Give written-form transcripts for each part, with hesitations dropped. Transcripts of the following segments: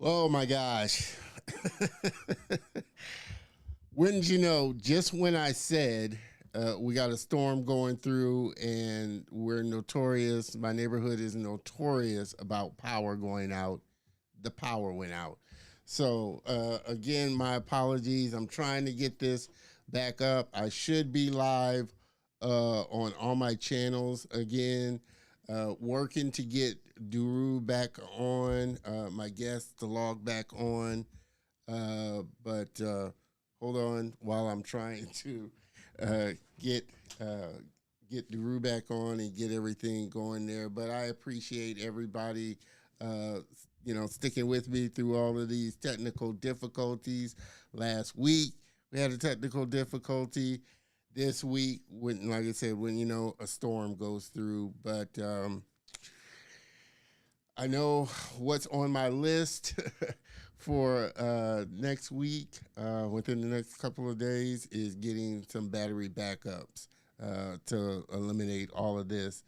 Oh my gosh. Wouldn't you know, just when I said we got a storm going through and we're notorious, my neighborhood is notorious about power going out, the power went out. So, again, my apologies. I'm trying to get this back up. I should be live on all my channels again, working to get Duru back on, my guest to log back on. But hold on while I'm trying to uh, get get Duru back on and get everything going there. But I appreciate everybody, uh, sticking with me through all of these technical difficulties. Last week we had a technical difficulty. This week, when, like I said, when a storm goes through, but I know what's on my list for next week, within the next couple of days, is getting some battery backups to eliminate all of this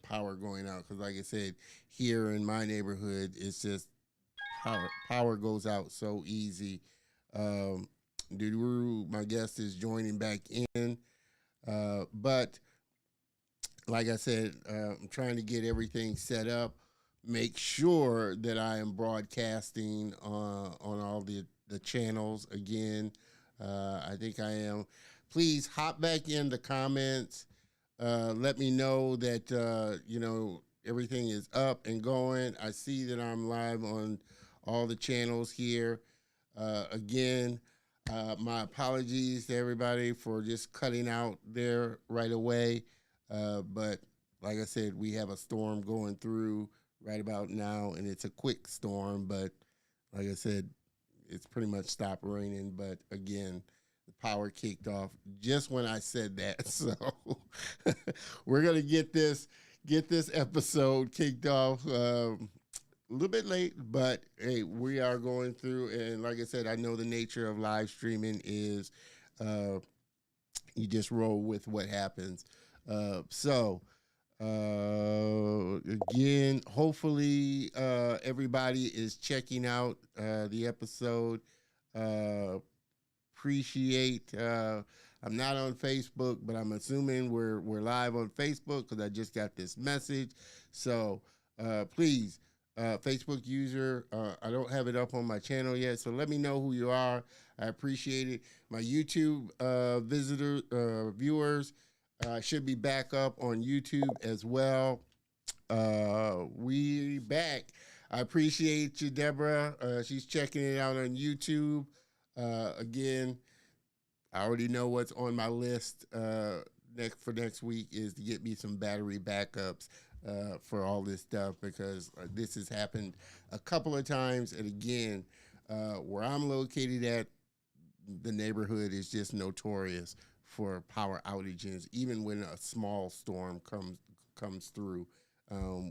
power going out. Because, like I said, here in my neighborhood, it's just power goes out so easy. Duru, my guest, is joining back in, but like I said, I'm trying to get everything set up, make sure that I am broadcasting on all the channels again. I think I am. Please hop back in the comments. Let me know that, everything is up and going. I see that I'm live on all the channels here. Again, my apologies to everybody for just cutting out there right away. But like I said, we have a storm going through right about now, and it's a quick storm. But like I said, it's pretty much stopped raining. But again, the power kicked off just when I said that. So we're gonna get this episode kicked off. A little bit late, but hey, we are going through, and like I said, I know the nature of live streaming is you just roll with what happens. So again, hopefully everybody is checking out the episode. Appreciate. I'm not on Facebook, but I'm assuming we're live on Facebook because I just got this message. So please. Facebook user. I don't have it up on my channel yet, so let me know who you are. I appreciate it. My YouTube viewers should be back up on YouTube as well. We back. I appreciate you, Deborah. She's checking it out on YouTube. Again, I already know what's on my list next week is to get me some battery backups. For all this stuff, because this has happened a couple of times, and again, where I'm located at, the neighborhood is just notorious for power outages. Even when a small storm comes through,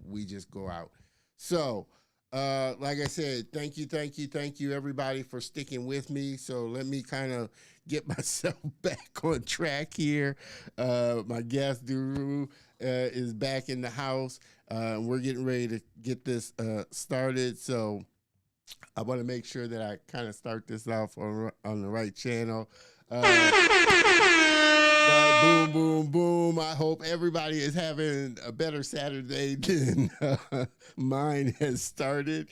we just go out. So, like I said, thank you, everybody, for sticking with me. So let me kind of get myself back on track here. My guest, Duru, is back in the house. We're getting ready to get this started. So I want to make sure that I kind of start this off on the right channel. Boom, boom, boom. I hope everybody is having a better Saturday than mine has started,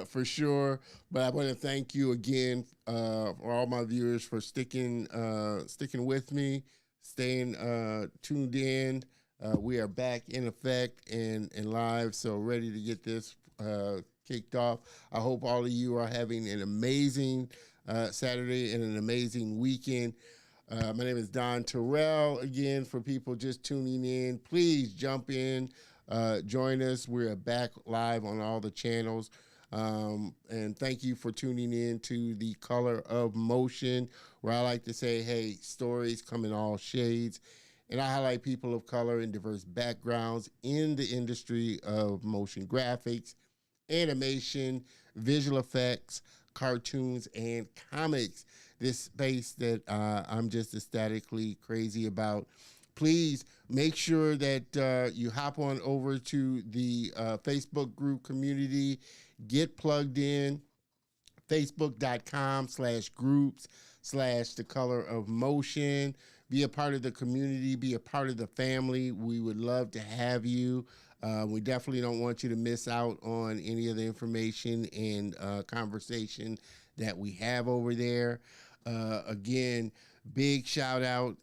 for sure. But I want to thank you again for all my viewers for sticking with me, staying tuned in. We are back in effect and live, so ready to get this kicked off. I hope all of you are having an amazing Saturday and an amazing weekend. My name is Don Terrell. Again, for people just tuning in, please jump in, join us. We're back live on all the channels. And thank you for tuning in to The Color of Motion, where I like to say, hey, stories come in all shades. And I highlight people of color and diverse backgrounds in the industry of motion graphics, animation, visual effects, cartoons, and comics. This space that I'm just ecstatically crazy about. Please make sure that you hop on over to the Facebook group community, get plugged in. Facebook.com/groups/The Color of Motion. Be a part of the community. Be a part of the family. We would love to have you. We definitely don't want you to miss out on any of the information and conversation that we have over there. Again, big shout out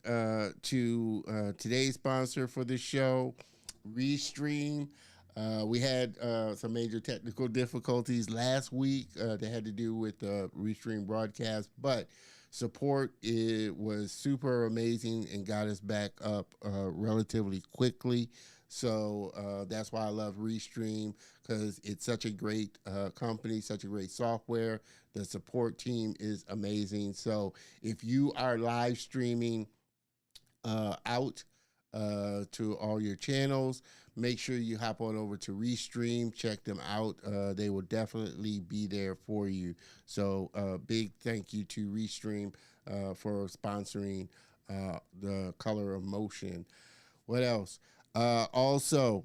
to today's sponsor for the show, Restream. We had some major technical difficulties last week that had to do with the Restream broadcast, but support was super amazing and got us back up relatively quickly. So that's why I love Restream, because it's such a great company, such a great software. The support team is amazing. So if you are live streaming out to all your channels, make sure you hop on over to Restream, check them out. They will definitely be there for you. So big thank you to Restream for sponsoring The Color of Motion. What else? Also,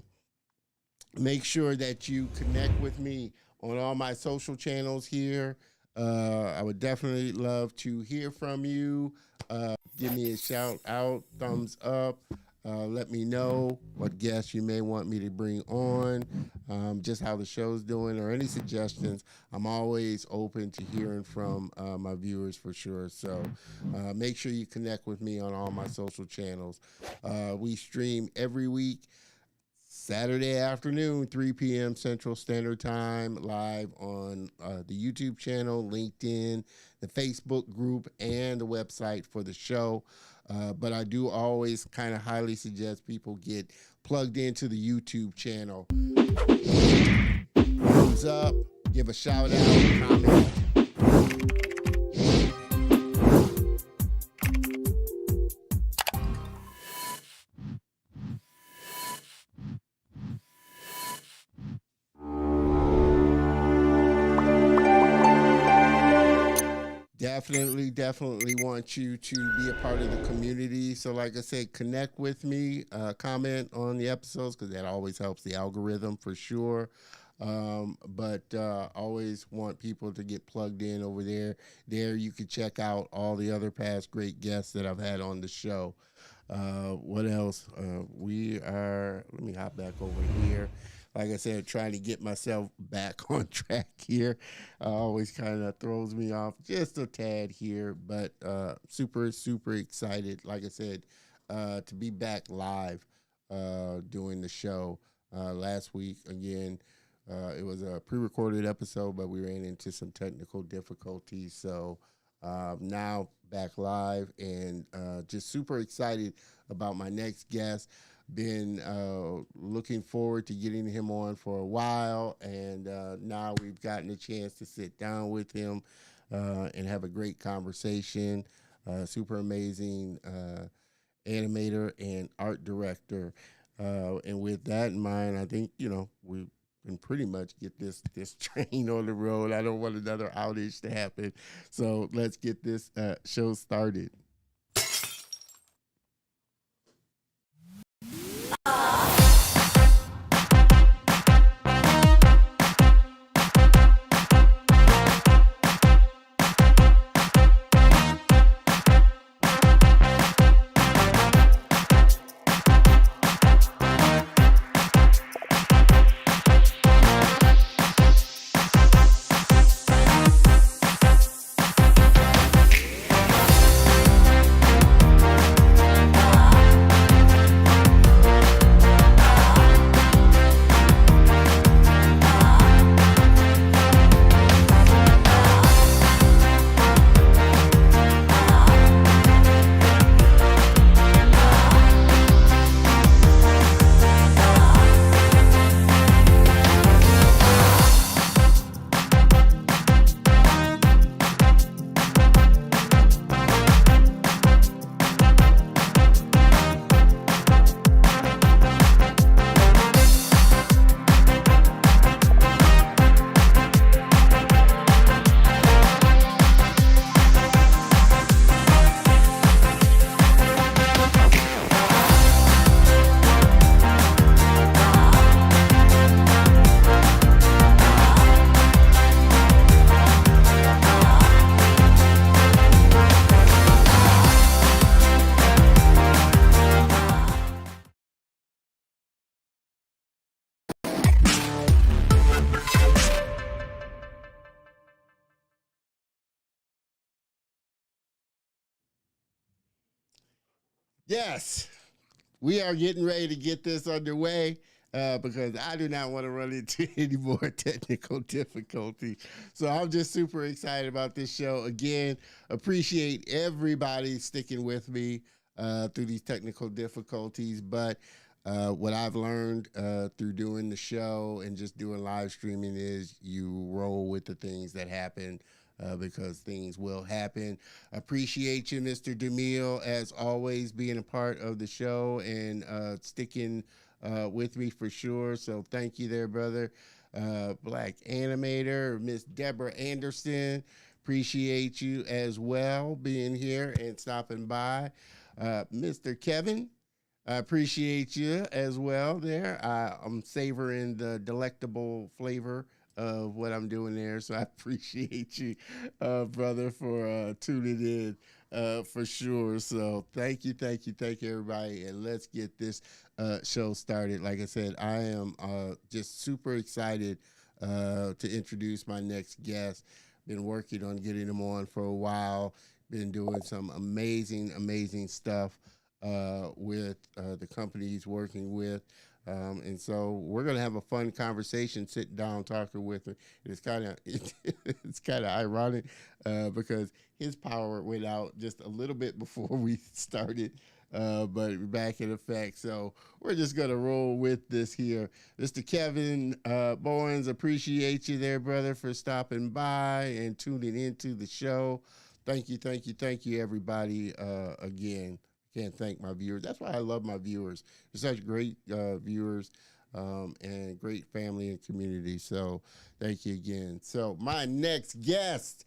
make sure that you connect with me on all my social channels here. I would definitely love to hear from you. Give me a shout out, thumbs up. Let me know what guests you may want me to bring on, just how the show's doing, or any suggestions. I'm always open to hearing from my viewers for sure. So make sure you connect with me on all my social channels. We stream every week, Saturday afternoon, 3 p.m. Central Standard Time, live on the YouTube channel, LinkedIn, the Facebook group, and the website for the show. But I do always kind of highly suggest people get plugged into the YouTube channel. Thumbs up, give a shout out, comment. Definitely want you to be a part of the community. So like I said, connect with me, comment on the episodes, because that always helps the algorithm for sure. But always want people to get plugged in over there. There you can check out all the other past great guests that I've had on the show. What else? Let me hop back over here. Like I said, trying to get myself back on track here always kind of throws me off just a tad here, but super excited, like I said, to be back live doing the show. Last week, again, it was a pre-recorded episode, but we ran into some technical difficulties, so now back live, and just super excited about my next guest. Been looking forward to getting him on for a while, and now we've gotten a chance to sit down with him and have a great conversation. Super amazing animator and art director. And with that in mind, I think, we can pretty much get this train on the road. I don't want another outage to happen. So let's get this show started. Yes, we are getting ready to get this underway because I do not want to run into any more technical difficulties. So I'm just super excited about this show. Again, appreciate everybody sticking with me through these technical difficulties. But what I've learned through doing the show and just doing live streaming is you roll with the things that happen because things will happen. Appreciate you, Mr. DeMille, as always, being a part of the show and sticking with me for sure. So thank you there, brother. Black Animator, Miss Deborah Anderson. Appreciate you as well being here and stopping by. Mr. Kevin, I appreciate you as well there. I'm savoring the delectable flavor of what I'm doing there. So I appreciate you, brother, for tuning in for sure. So thank you, everybody. And let's get this show started. Like I said, I am just super excited to introduce my next guest. Been working on getting him on for a while. Been doing some amazing stuff with the company he's working with. And so we're gonna have a fun conversation, sitting down talking with him. It's kind of it's kind of ironic because his power went out just a little bit before we started, but we're back in effect. So we're just gonna roll with this here. Mr. Kevin Bowens, appreciate you there, brother, for stopping by and tuning into the show. Thank you, everybody. Again, can't thank my viewers. That's why I love my viewers. They're such great viewers and great family and community. So thank you again. So my next guest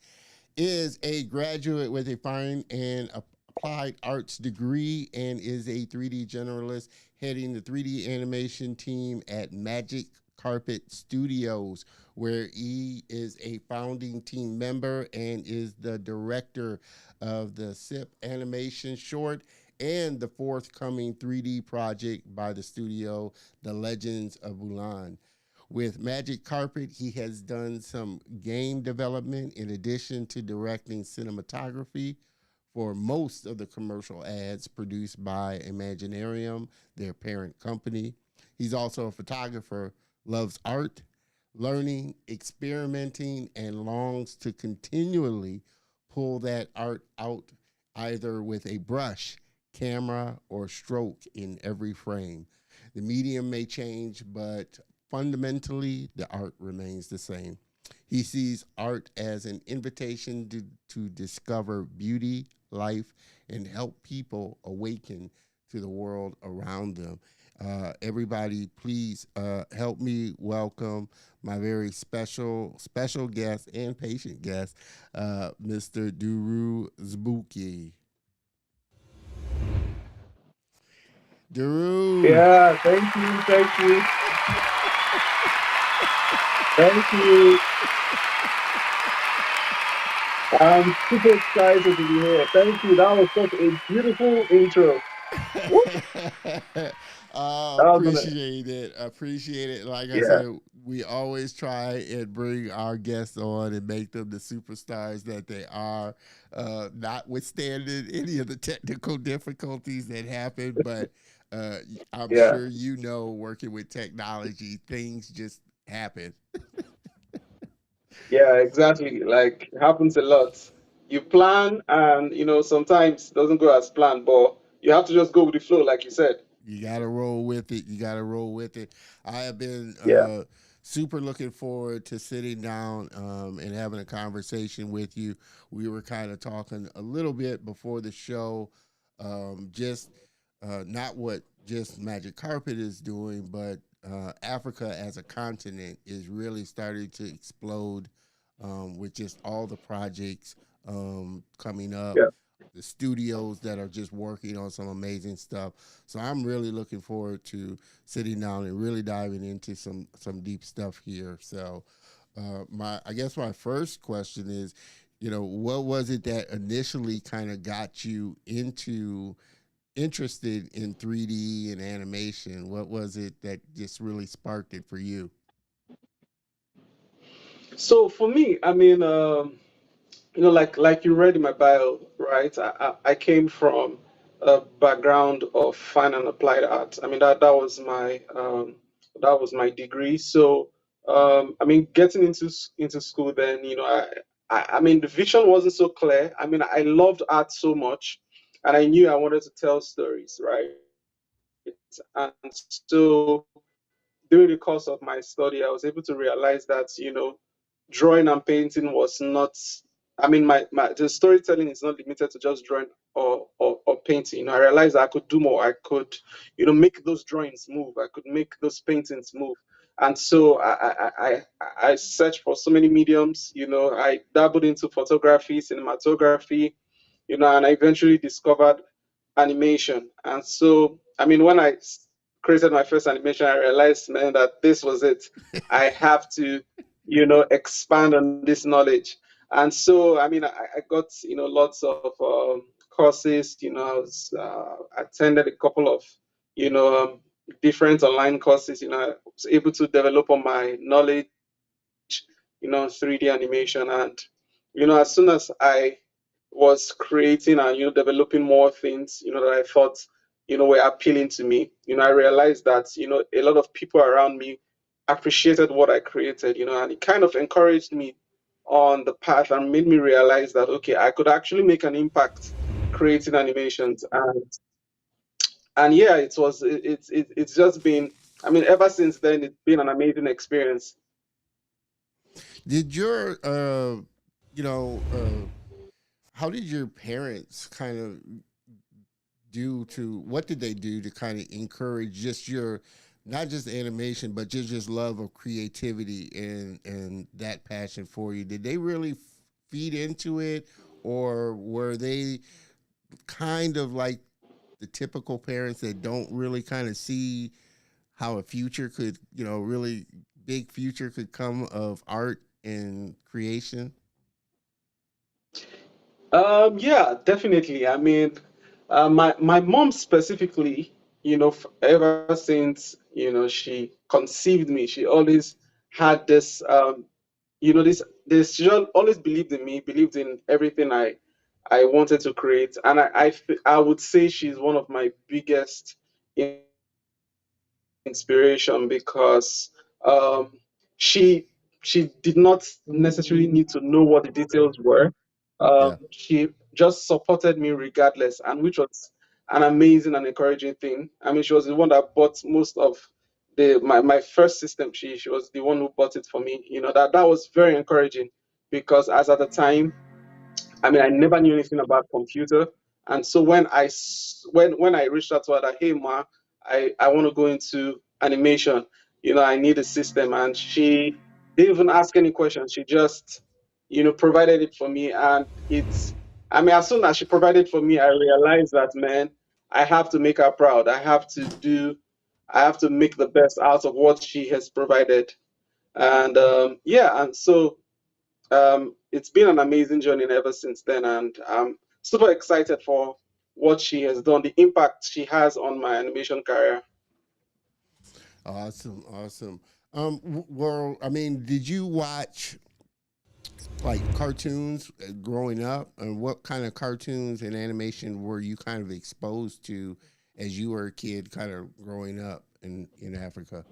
is a graduate with a fine and applied arts degree and is a 3D generalist heading the 3D animation team at Magic Carpet Studios, where he is a founding team member and is the director of the SIP animation short and the forthcoming 3D project by the studio, The Legends of Bulan. With Magic Carpet, he has done some game development in addition to directing cinematography for most of the commercial ads produced by Imaginarium, their parent company. He's also a photographer, loves art, learning, experimenting, and longs to continually pull that art out either with a brush, camera, or stroke in every frame. The medium may change, but fundamentally, the art remains the same. He sees art as an invitation to discover beauty, life, and help people awaken to the world around them. Everybody, please help me welcome my very special guest and patient guest, Mr. Duru Azubuike. Duru. Yeah, thank you, thank you. I'm super excited to be here. Thank you. That was such a beautiful intro. Woo! That was gonna, Appreciate it. Appreciate it. Like I yeah, said, we always try and bring our guests on and make them the superstars that they are, notwithstanding any of the technical difficulties that happen. But uh, I'm yeah, sure you know, working with technology, things just happen. yeah, exactly. Like it happens a lot. You plan and sometimes it doesn't go as planned, but you have to just go with the flow, like you said. You got to roll with it. You got to roll with it. I have been Yeah, super looking forward to sitting down and having a conversation with you. We were kind of talking a little bit before the show, just not what just Magic Carpet is doing, but Africa as a continent is really starting to explode with just all the projects coming up, yeah. the studios that are just working on some amazing stuff. So I'm really looking forward to sitting down and really diving into some deep stuff here. So my I guess my first question is, what was it that initially kind of got you into interested in 3D and animation? What was it that just really sparked it for you? So for me, I mean, like you read in my bio, right? I came from background of fine and applied art. I mean, that was my degree. So I mean, getting into school then, I mean, the vision wasn't so clear. I mean, I loved art so much, and I knew I wanted to tell stories, right? And so during the course of my study, I was able to realize that, drawing and painting was not, I mean, my the storytelling is not limited to just drawing or painting. I realized I could do more. I could, make those drawings move. I could make those paintings move. And so I searched for so many mediums. I dabbled into photography, cinematography, and I eventually discovered animation. And so, I mean, when I created my first animation, I realized, man, that this was it. I have to, expand on this knowledge. And so, I mean, I got, lots of courses. I was attended a couple of, different online courses. I was able to develop on my knowledge, 3D animation. And, as soon as I was creating and developing more things that I thought were appealing to me, I realized that a lot of people around me appreciated what I created, and it kind of encouraged me on the path and made me realize that okay, I could actually make an impact creating animations. And yeah, it's just been, I mean, ever since then it's been an amazing experience. Did your you know how did your parents kind of do to what did they do to kind of encourage just your not just animation but just love of creativity and that passion for you? Did they really feed into it, or were they kind of like the typical parents that don't really kind of see how a future could, really big future could come of art and creation? Yeah, definitely. I mean, my mom specifically, ever since she conceived me, she always had this, she always believed in me, believed in everything I wanted to create, and I would say she's one of my biggest inspiration because she she did not necessarily need to know what the details were. Yeah. She just supported me regardless, and which was an amazing and encouraging thing. I mean, she was the one that bought most of my first system. She was the one who bought it for me. That was very encouraging because as at the time, I mean, I never knew anything about computer, and so when I reached out to her that, hey ma, I want to go into animation, I need a system, and she didn't even ask any questions. She just provided it for me, and it's. I mean, as soon as she provided for me, I realized that, man, I have to make her proud. I have to make the best out of what she has provided, and yeah, and so it's been an amazing journey ever since then, and I'm super excited for what she has done, the impact she has on my animation career. Awesome, awesome. Well, I mean, did you watch like cartoons growing up, and what kind of cartoons and animation were you kind of exposed to as you were a kid, kind of growing up in Africa?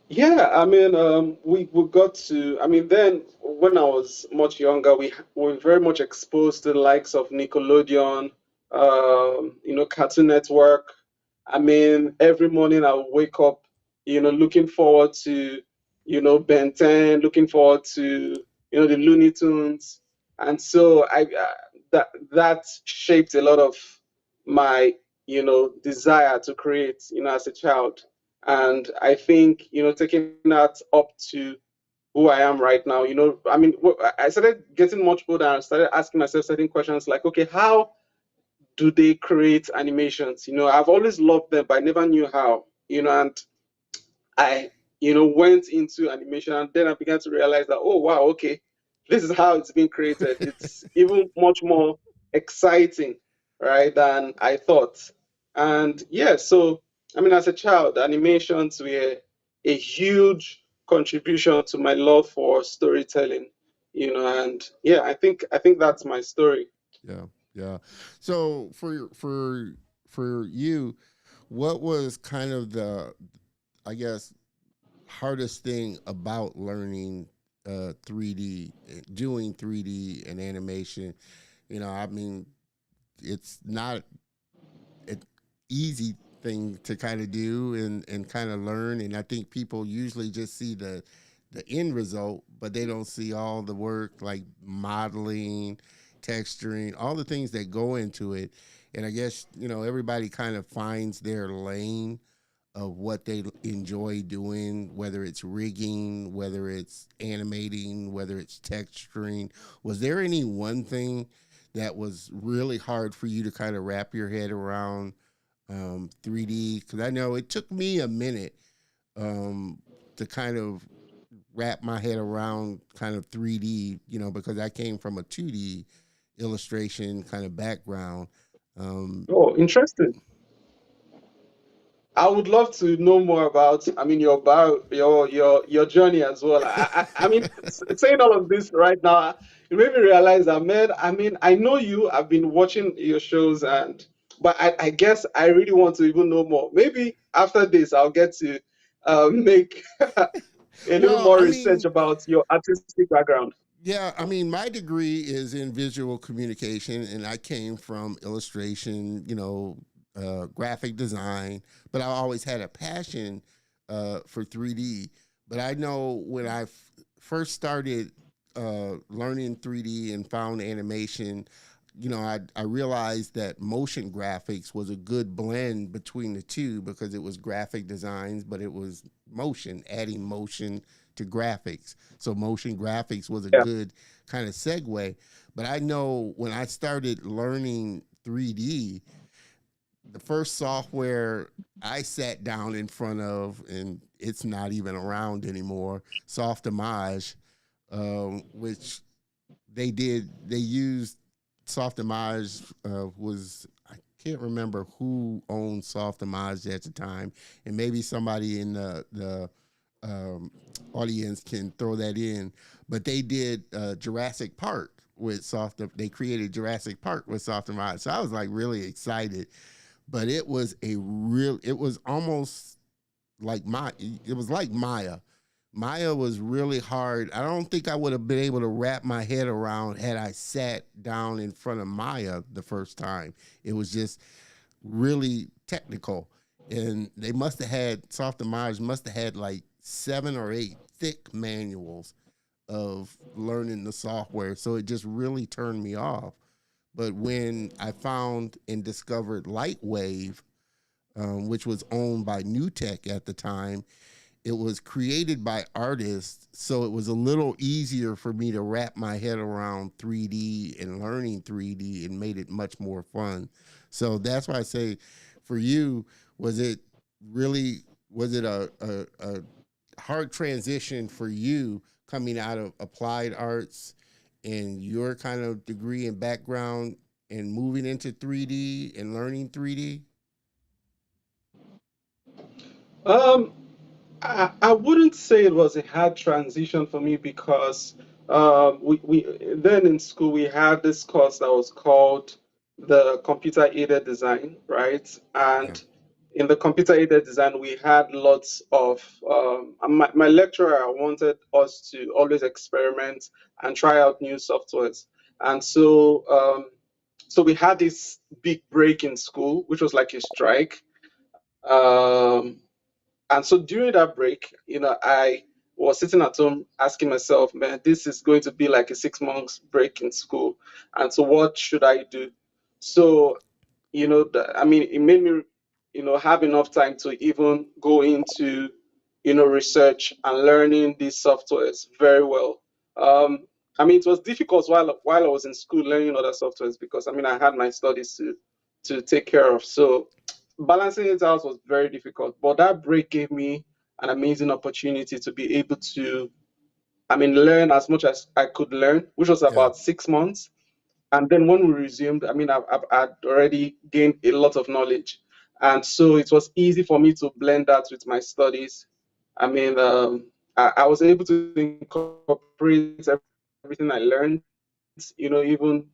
Yeah, I mean, we got to. I mean, then when I was much younger, we were very much exposed to the likes of Nickelodeon, Cartoon Network. I mean, every morning I would wake up, looking forward to, Ben 10, looking forward to, the Looney Tunes, and so that shaped a lot of my, desire to create, as a child. And I think, taking that up to who I am right now, I mean, I started getting much older and started asking myself certain questions like, okay, how do they create animations? I've always loved them, but I never knew how, and I, went into animation, and then I began to realize that, oh wow, okay, this is how it's been created. It's even much more exciting, right, than I thought. And yeah, so I mean, as a child, animations were a huge contribution to my love for storytelling, and yeah, I think that's my story. Yeah. Yeah. So for you, what was kind of the, I guess, hardest thing about learning 3D, doing 3D and animation? You know, I mean, it's not an easy thing to kind of do and kind of learn. And I think people usually just see the end result, but they don't see all the work like modeling, texturing, all the things that go into it. And I guess, you know, everybody kind of finds their lane of what they enjoy doing, whether it's rigging, whether it's animating, whether it's texturing. Was there any one thing that was really hard for you to kind of wrap your head around 3D? Because I know it took me a minute to kind of wrap my head around kind of 3D, you know, because I came from a 2D illustration kind of background. Um, Oh, interesting. I would love to know more about, I mean, your bio, your journey as well. I mean, saying all of this right now, it made me realize that, man. I mean, I know you. I've been watching your shows, but I guess I really want to even know more. Maybe after this, I'll get to make a little well, more I research mean, about your artistic background. yeah, I mean, my degree is in visual communication, and I came from illustration, you know, graphic design, but I always had a passion for 3D. But I know when first started learning 3D and found animation, you know, I realized that motion graphics was a good blend between the two because it was graphic designs, but it was motion, adding motion to graphics. So motion graphics was a Yeah. good kind of segue. But I know when I started learning 3D, the first software I sat down in front of, and it's not even around anymore, Softimage, which they used Softimage was, I can't remember who owned Softimage at the time, and maybe somebody in the um, audience can throw that in. But they did Jurassic Park with Soft. They created Jurassic Park with Softimage, so I was like really excited. But it was a real. It was almost like my. It was like Maya. Maya was really hard. I don't think I would have been able to wrap my head around had I sat down in front of Maya the first time. It was just really technical. And they must have had, Softimage must have had like 7 or 8 thick manuals of learning the software. So it just really turned me off. But when I found and discovered Lightwave, which was owned by New Tech at the time, it was created by artists, so it was a little easier for me to wrap my head around 3D and learning 3D and made it much more fun. So that's why I say for you, was it really, was it a hard transition for you coming out of applied arts and your kind of degree and background and moving into 3D and learning 3D? Um, I wouldn't say it was a hard transition for me because we then in school we had this course that was called the computer aided design, right? Yeah. And in the computer aided design, we had lots of my lecturer wanted us to always experiment and try out new softwares, and so we had this big break in school, which was like a strike. Um, and so during that break, I was sitting at home asking myself, man, this is going to be like a 6 months break in school. And so what should I do? So, I mean, it made me, have enough time to even go into, research and learning these softwares very well. Um, I mean, it was difficult while I was in school learning other softwares because I mean I had my studies to take care of. So balancing it out was very difficult. But that break gave me an amazing opportunity to be able to, I mean, learn as much as I could learn, which was Yeah. about 6 months. And then when we resumed, I mean, I'd already gained a lot of knowledge. And so it was easy for me to blend that with my studies. I mean, I was able to incorporate everything I learned, even,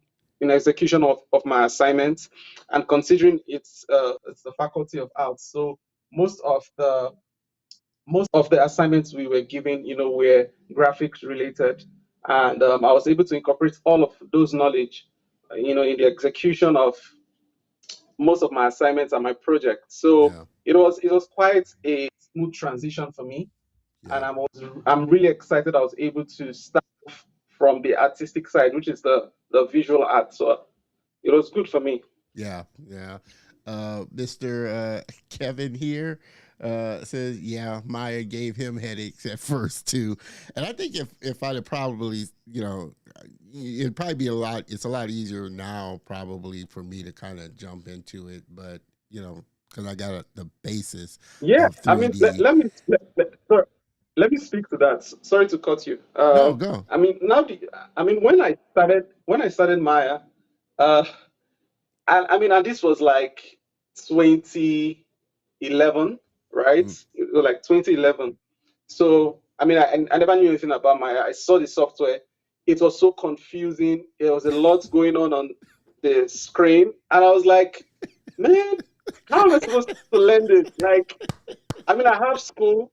in execution of my assignments, and considering it's the Faculty of Arts, so most of the most of the assignments we were given, were graphics related, and I was able to incorporate all of those knowledge, in the execution of most of my assignments and my project. So Yeah. it was quite a smooth transition for me, and Yeah. I'm really excited. I was able to start off from the artistic side, which is the visual art. So it was good for me. Yeah, yeah. Mr. Kevin here says, yeah, Maya gave him headaches at first too, and I think if I'd have probably, it'd probably be a lot. It's a lot easier now, probably for me to kind of jump into it, but because I got the basis Yeah, of I mean, let, 3D. let me sorry, let me speak to that. Sorry to cut you. No, go. I mean, when I started Maya, uh, and I mean, and this was like 2011, right? Mm. It was like 2011. So I mean, I never knew anything about Maya. I saw the software. It was so confusing. There was a lot going on the screen, and I was like, man, how am I supposed to learn this? Like, I mean, I have school.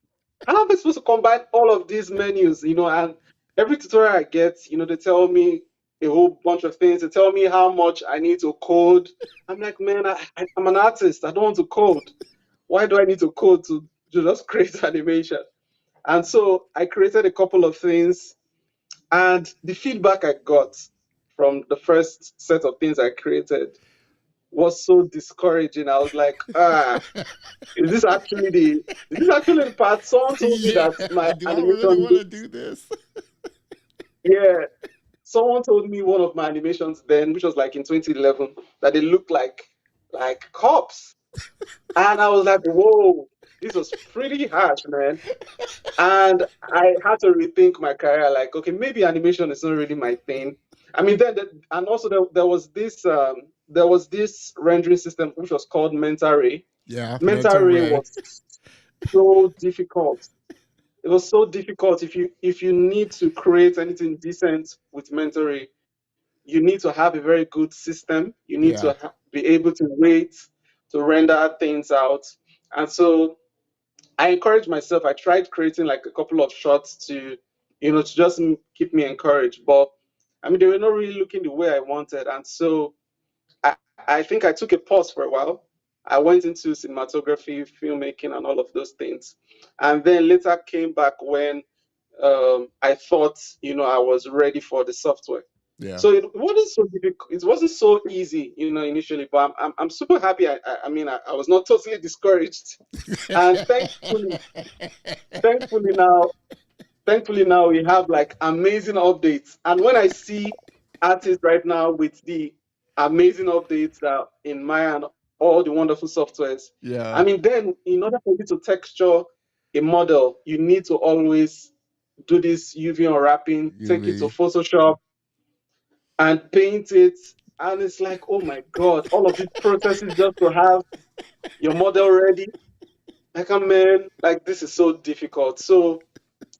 How am I supposed to combine all of these menus, and every tutorial I get, they tell me a whole bunch of things. They tell me how much I need to code. I'm like, man, I'm an artist. I don't want to code. Why do I need to code to just create animation? And so I created a couple of things, and the feedback I got from the first set of things I created was so discouraging. I was like, is this actually the part? Someone told me Yeah. that my Do I really animation want to looks, do this? yeah. Someone told me one of my animations then, which was like in 2011, that they looked like cops. And I was like, whoa, this was pretty harsh, man. And I had to rethink my career, like, okay, maybe animation is not really my thing. I mean, and also there was this rendering system which was called Mental Ray. Yeah, Mental mental Ray ray. was so difficult. It was so difficult. If you need to create anything decent with mentoring, you need to have a very good system. You need Yeah, to be able to wait to render things out. And so I encouraged myself. I tried creating like a couple of shots to just keep me encouraged. But I mean, they were not really looking the way I wanted. And so I think I took a pause for a while. I went into cinematography, filmmaking, and all of those things. And then later came back when I thought, I was ready for the software. yeah. So it wasn't so difficult. It wasn't so easy, initially. But I'm super happy. I mean, I was not totally discouraged. And thankfully now, thankfully now we have like amazing updates. And when I see artists right now with the amazing updates that in Maya and all the wonderful softwares, I Yeah, mean, then in order for you to texture a model, you need to always do this UV unwrapping, take it to UV. Photoshop and paint it. And it's like, oh my God, all of these processes just to have your model ready. Like, man, like this is so difficult. So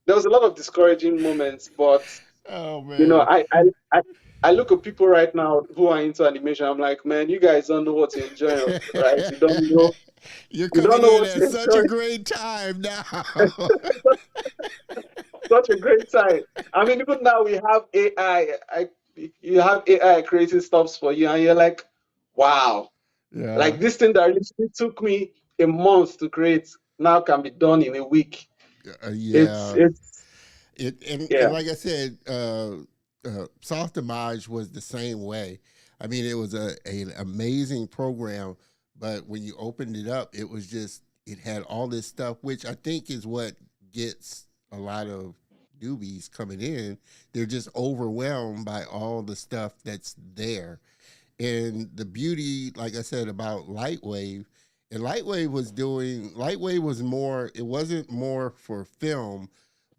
there was a lot of discouraging moments, but Oh you know, man. I I I, I look at people right now who are into animation. I'm like, man, you guys don't know what to enjoy, right? You're You don't coming know in what at to such a enjoy. great time now. Such a great time. I mean, even now we have AI. You have AI creating stuffs for you, and you're like, wow, Yeah, like this thing that literally took me a month to create now can be done in a week. It's yeah. it's And yeah. like I said, Soft Image was the same way. I mean, it was an amazing program, but when you opened it up, it was just it had all this stuff, which I think is what gets a lot of newbies coming in. They're just overwhelmed by all the stuff that's there. And the beauty, like I said, about Lightwave, and Lightwave was more, it wasn't more for film,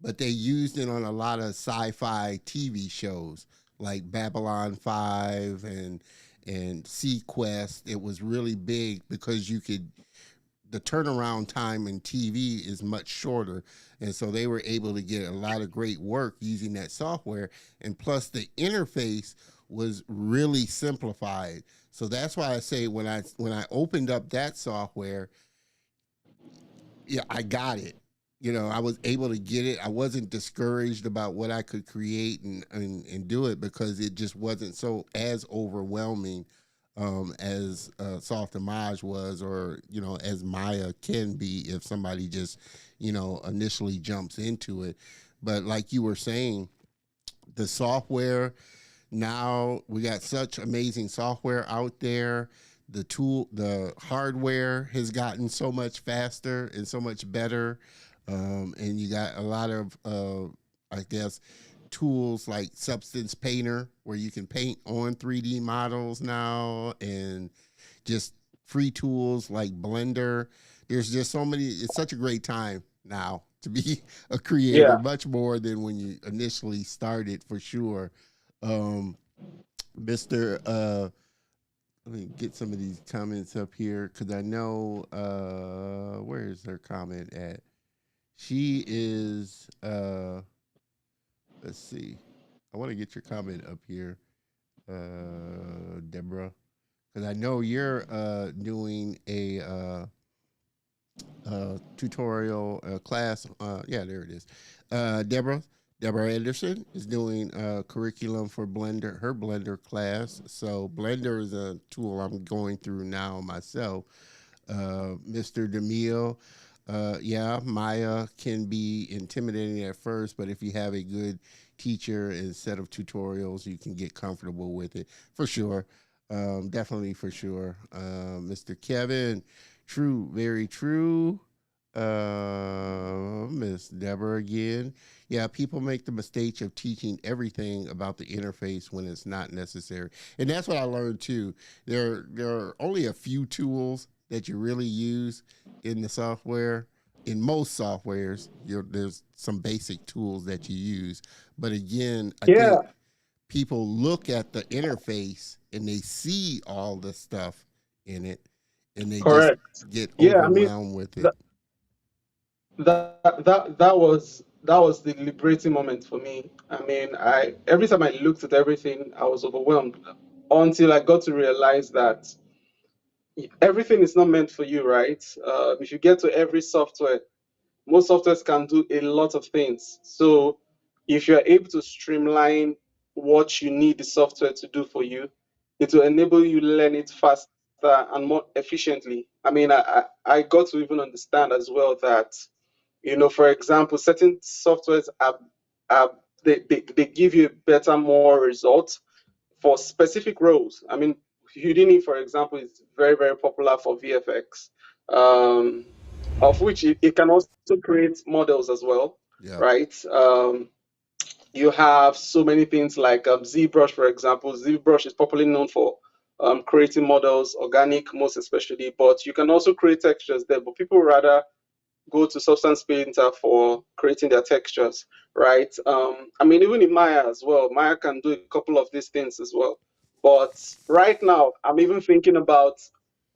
but they used it on a lot of sci-fi TV shows like Babylon 5 and Sequest. It was really big because you could the turnaround time in TV is much shorter, and so they were able to get a lot of great work using that software. And plus, the interface was really simplified. So that's why I say when I opened up that software, yeah, I got it. I was able to get it. I wasn't discouraged about what I could create and do it because it just wasn't so as overwhelming as Soft Image was, or as Maya can be if somebody just initially jumps into it. But like you were saying, the software, now we got such amazing software out there. The hardware has gotten so much faster and so much better, and you got a lot of, I guess, tools like Substance Painter where you can paint on 3D models now, and just free tools like Blender. There's just so many. It's such a great time now to be a creator, Yeah. much more than when you initially started, for sure. Um, Mr. Let me get some of these comments up here because I know where is her comment at? She is let's see. I want to get your comment up here, Deborah, because I know you're doing a tutorial class. Yeah, there it is. Deborah. Deborah Anderson is doing a curriculum for Blender, her Blender class. So Blender is a tool I'm going through now myself. Mr. DeMille, yeah, Maya can be intimidating at first, but if you have a good teacher and set of tutorials, you can get comfortable with it, for sure. Definitely, for sure. Mr. Kevin, true, very true. Miss Deborah again. Yeah, people make the mistake of teaching everything about the interface when it's not necessary, and that's what I learned too. There are only a few tools that you really use in the software. In most softwares, there's some basic tools that you use, but again, I Yeah. think people look at the interface and they see all the stuff in it, and they just Correct. get Yeah. I mean, overwhelmed with it. that that was the liberating moment for me. I mean, I every time I looked at everything, I was overwhelmed until I got to realize that everything is not meant for you, right? If you get to every software, most softwares can do a lot of things. So if you're able to streamline what you need the software to do for you, it will enable you learn it faster and more efficiently. I mean, I got to even understand as well that, for example, certain softwares are they give you better, more results for specific roles. I mean, Houdini, for example, is very, very popular for VFX, um, of which it can also create models as well, Yeah, right? You have so many things like ZBrush, for example. ZBrush is popularly known for creating models, organic most especially, but you can also create textures there. But people rather go to Substance Painter for creating their textures, right? I mean, even in Maya as well, Maya can do a couple of these things as well. But right now, I'm even thinking about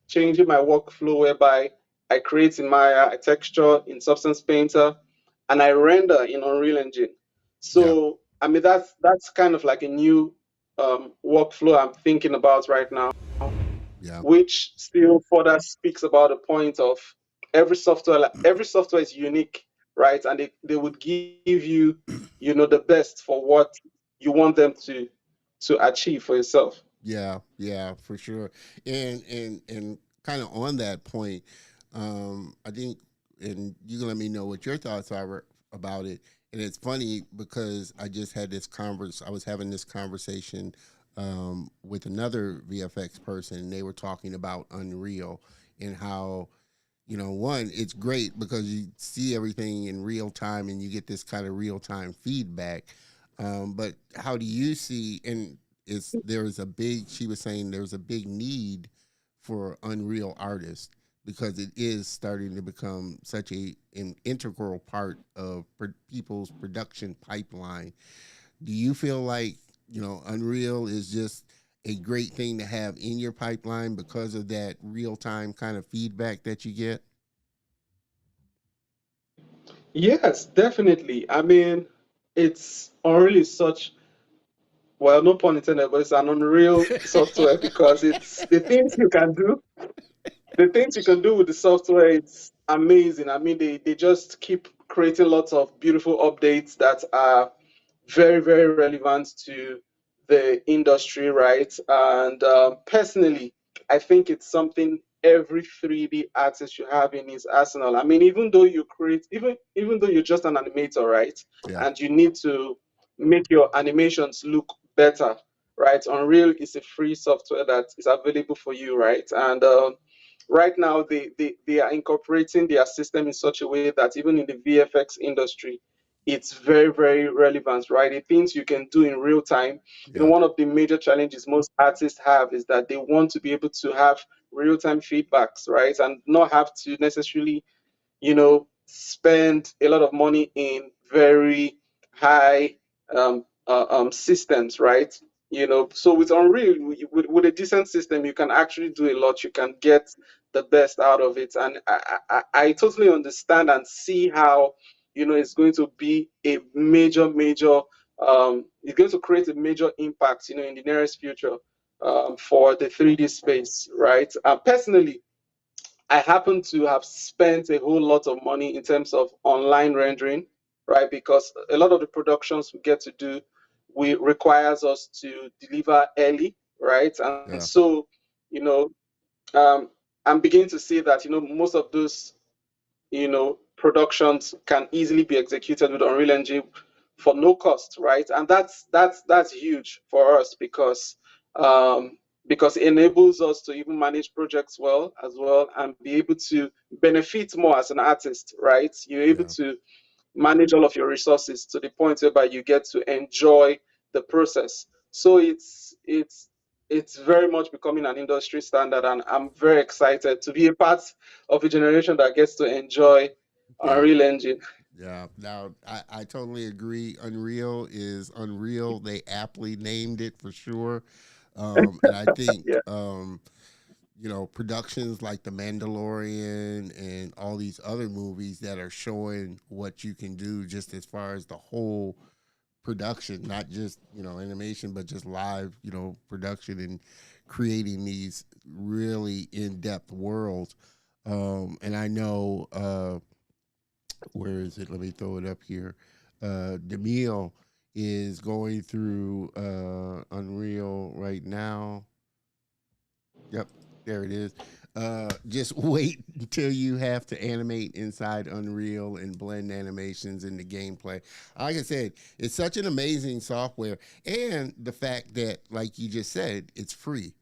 changing my workflow whereby I create in Maya, I texture in Substance Painter, and I render in Unreal Engine. yeah, So, I mean, that's kind of like a new workflow I'm thinking about right now, yeah, which still further speaks about the point of every software is unique, right? And they would give you, the best for what you want them to achieve for yourself. yeah, yeah, for sure. And kind of on that point, I think, and you can let me know what your thoughts are about it. And it's funny because I just had this converse. I was having this conversation with another VFX person, and they were talking about Unreal and how, one, it's great because you see everything in real time and you get this kind of real time feedback. But how do you see, and there's a big, she was saying there's a big need for Unreal artists because it is starting to become such an integral part of people's production pipeline. Do you feel like, Unreal is just a great thing to have in your pipeline because of that real time kind of feedback that you get? Yes, definitely. I mean, it's Unreal is such, well, no pun intended, but it's an unreal software because it's the things you can do. The things you can do with the software, it's amazing. I mean, they just keep creating lots of beautiful updates that are very, very relevant to the industry, right? And personally, I think it's something every 3D artist should have in his arsenal. I mean, even though you're just an animator, right? Yeah, And you need to make your animations look better, right? Unreal is a free software that is available for you, right? And right now, they are incorporating their system in such a way that even in the VFX industry, it's very, very relevant, right? The things you can do in real time. yeah, One of the major challenges most artists have is that they want to be able to have real time feedbacks, right? And not have to necessarily spend a lot of money in very high systems, right? So with Unreal, with a decent system, you can actually do a lot. You can get the best out of it, and I totally understand and see how it's going to be a major, major. It's going to create a major impact, in the nearest future, for the 3D space, right? Personally, I happen to have spent a whole lot of money in terms of online rendering, right? Because a lot of the productions we get to do, we requires us to deliver early, right? And yeah, so, you know, um, I'm beginning to see that most of those productions can easily be executed with Unreal Engine for no cost, right? And that's huge for us um, because it enables us to even manage projects well as well and be able to benefit more as an artist, right? You're able yeah, to manage all of your resources to the point whereby you get to enjoy the process. So it's very much becoming an industry standard, and I'm very excited to be a part of a generation that gets to enjoy yeah. Unreal Engine. Yeah, now I totally agree. Unreal is unreal. They aptly named it for sure. And I think, Yeah, productions like The Mandalorian and all these other movies that are showing what you can do just as far as the whole production, not just, animation, but just live, production and creating these really in depth worlds. And I know, where is it? Let me throw it up here. Demille is going through Unreal right now. Yep, there it is. Just wait until you have to animate inside Unreal and blend animations into gameplay. Like I said, it's such an amazing software, and the fact that, like you just said, it's free,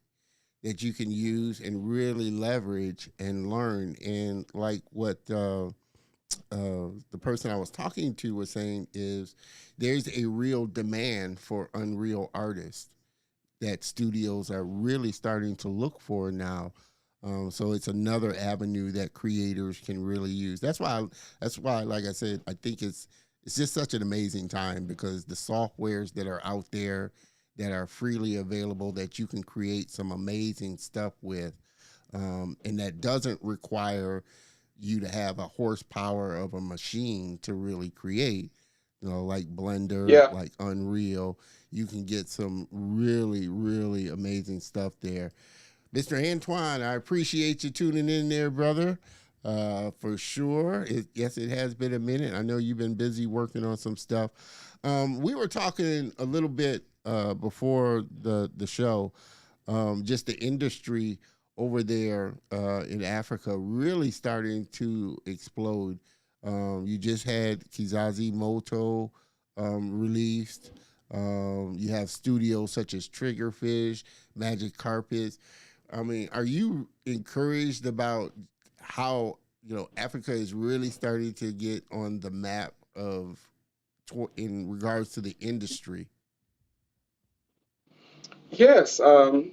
that you can use and really leverage and learn. And like what the person I was talking to was saying is there's a real demand for Unreal artists that studios are really starting to look for now. So it's another avenue that creators can really use. That's why, like I said, I think it's just such an amazing time because the softwares that are out there that are freely available that you can create some amazing stuff with, and that doesn't require you to have a horsepower of a machine to really create. Like Blender, yeah. like Unreal, you can get some really, really amazing stuff there. Mr. Antoine, I appreciate you tuning in there, brother. For sure. Yes, it has been a minute. I know you've been busy working on some stuff. We were talking a little bit before the show, just the industry over there in Africa really starting to explode. You just had Kizazi Moto released. You have studios such as Triggerfish, Magic Carpets. I mean, are you encouraged about how Africa is really starting to get on the map of in regards to the industry? Yes,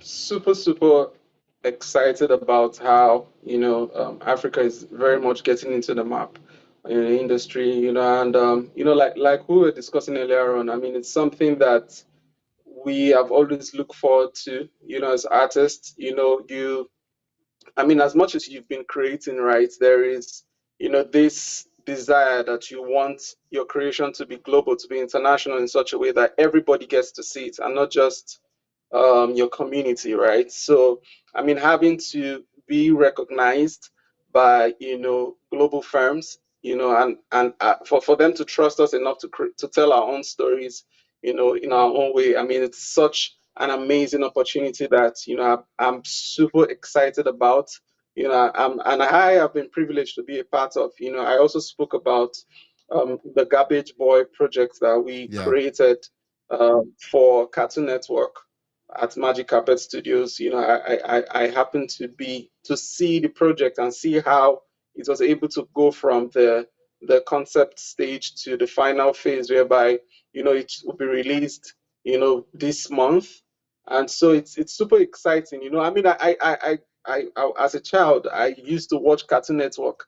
super, super excited about how, Africa is very much getting into the map in the industry, and like we were discussing earlier on. I mean, it's something that we have always looked forward to, as artists. I mean, as much as you've been creating, right, there is, this desire that you want your creation to be global, to be international in such a way that everybody gets to see it and not just your community, right? So, I mean, having to be recognized by global firms, and for them to trust us enough to tell our own stories, in our own way. I mean, it's such an amazing opportunity that I'm super excited about. And I have been privileged to be a part of. I also spoke about the Garbage Boy project that we Yeah. created for Cartoon Network at Magic Carpet Studios. I happened to see the project and see how it was able to go from the concept stage to the final phase, whereby it will be released this month. And so it's super exciting. I mean, I as a child, I used to watch Cartoon Network,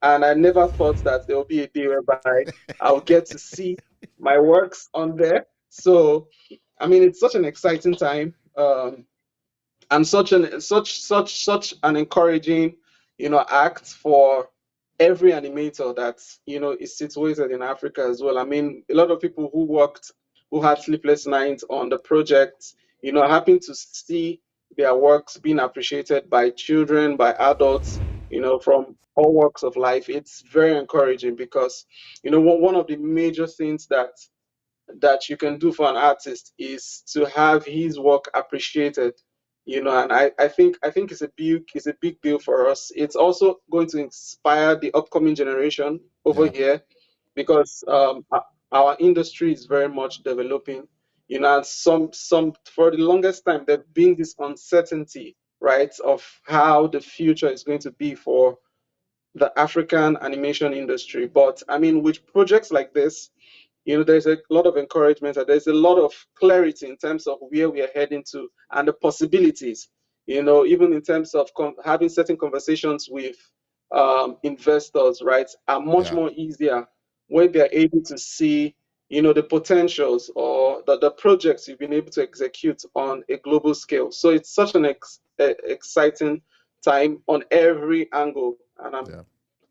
and I never thought that there will be a day whereby I'll get to see my works on there. So, I mean, it's such an exciting time, and such an encouraging, act for every animator that is situated in Africa as well. I mean, a lot of people who had sleepless nights on the project, happy to see their works being appreciated by children, by adults, from all walks of life. It's very encouraging because one of the major things that you can do for an artist is to have his work appreciated. And I think it's a big deal for us. It's also going to inspire the upcoming generation over Yeah. here, because our industry is very much developing. And some for the longest time there's been this uncertainty, right, of how the future is going to be for the African animation industry. But I mean, with projects like this, there's a lot of encouragement and there's a lot of clarity in terms of where we are heading to and the possibilities, even in terms of having certain conversations with investors, right, are much Yeah. more easier when they're able to see, the potentials or the projects you've been able to execute on a global scale. So it's such an exciting time on every angle, and I'm Yeah.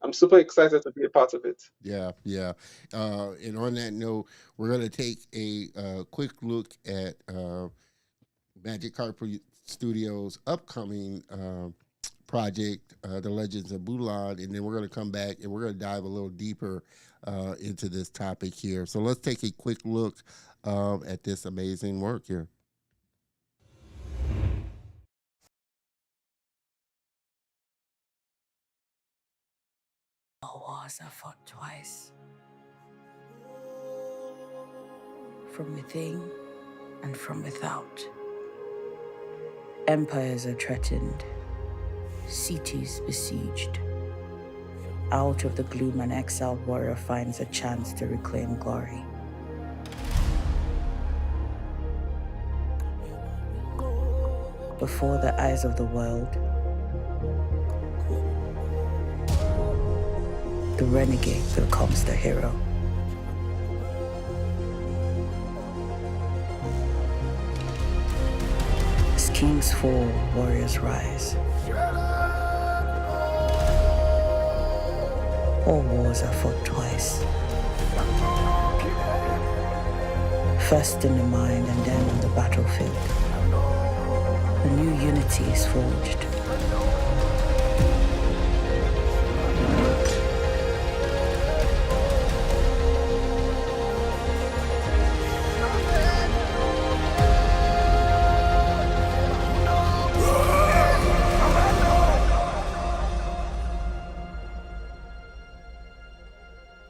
I'm super excited to be a part of it. Yeah, yeah. And on that note, we're going to take a quick look at Magic Carpet Studios' upcoming project, The Legends of Bulan, and then we're going to come back and we're going to dive a little deeper into this topic here. So let's take a quick look at this amazing work here. Wars are fought twice, from within and from without. Empires are threatened, cities besieged. Out of the gloom, an exiled warrior finds a chance to reclaim glory. Before the eyes of the world, the renegade becomes the hero. As kings fall, warriors rise. All wars are fought twice. First in the mind and then on the battlefield. A new unity is forged.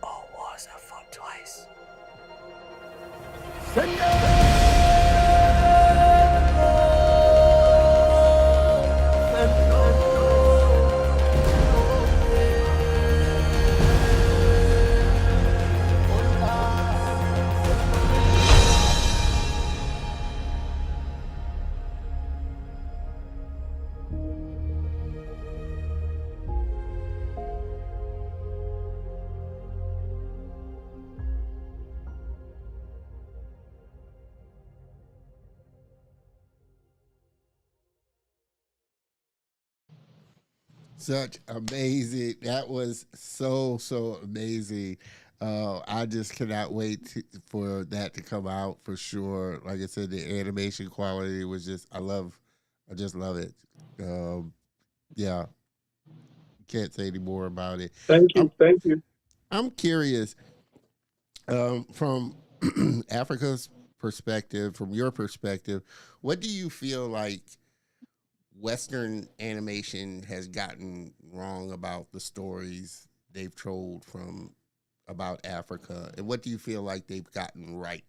All wars are fought twice. Such amazing. That was so amazing. I just cannot wait for that to come out for sure. Like I said, the animation quality was just I just love it. Um, yeah, can't say any more about it. Thank I'm you, thank you. I'm curious from Africa's perspective, from your perspective, what do you feel like Western animation has gotten wrong about the stories they've told from about Africa, and what do you feel like they've gotten right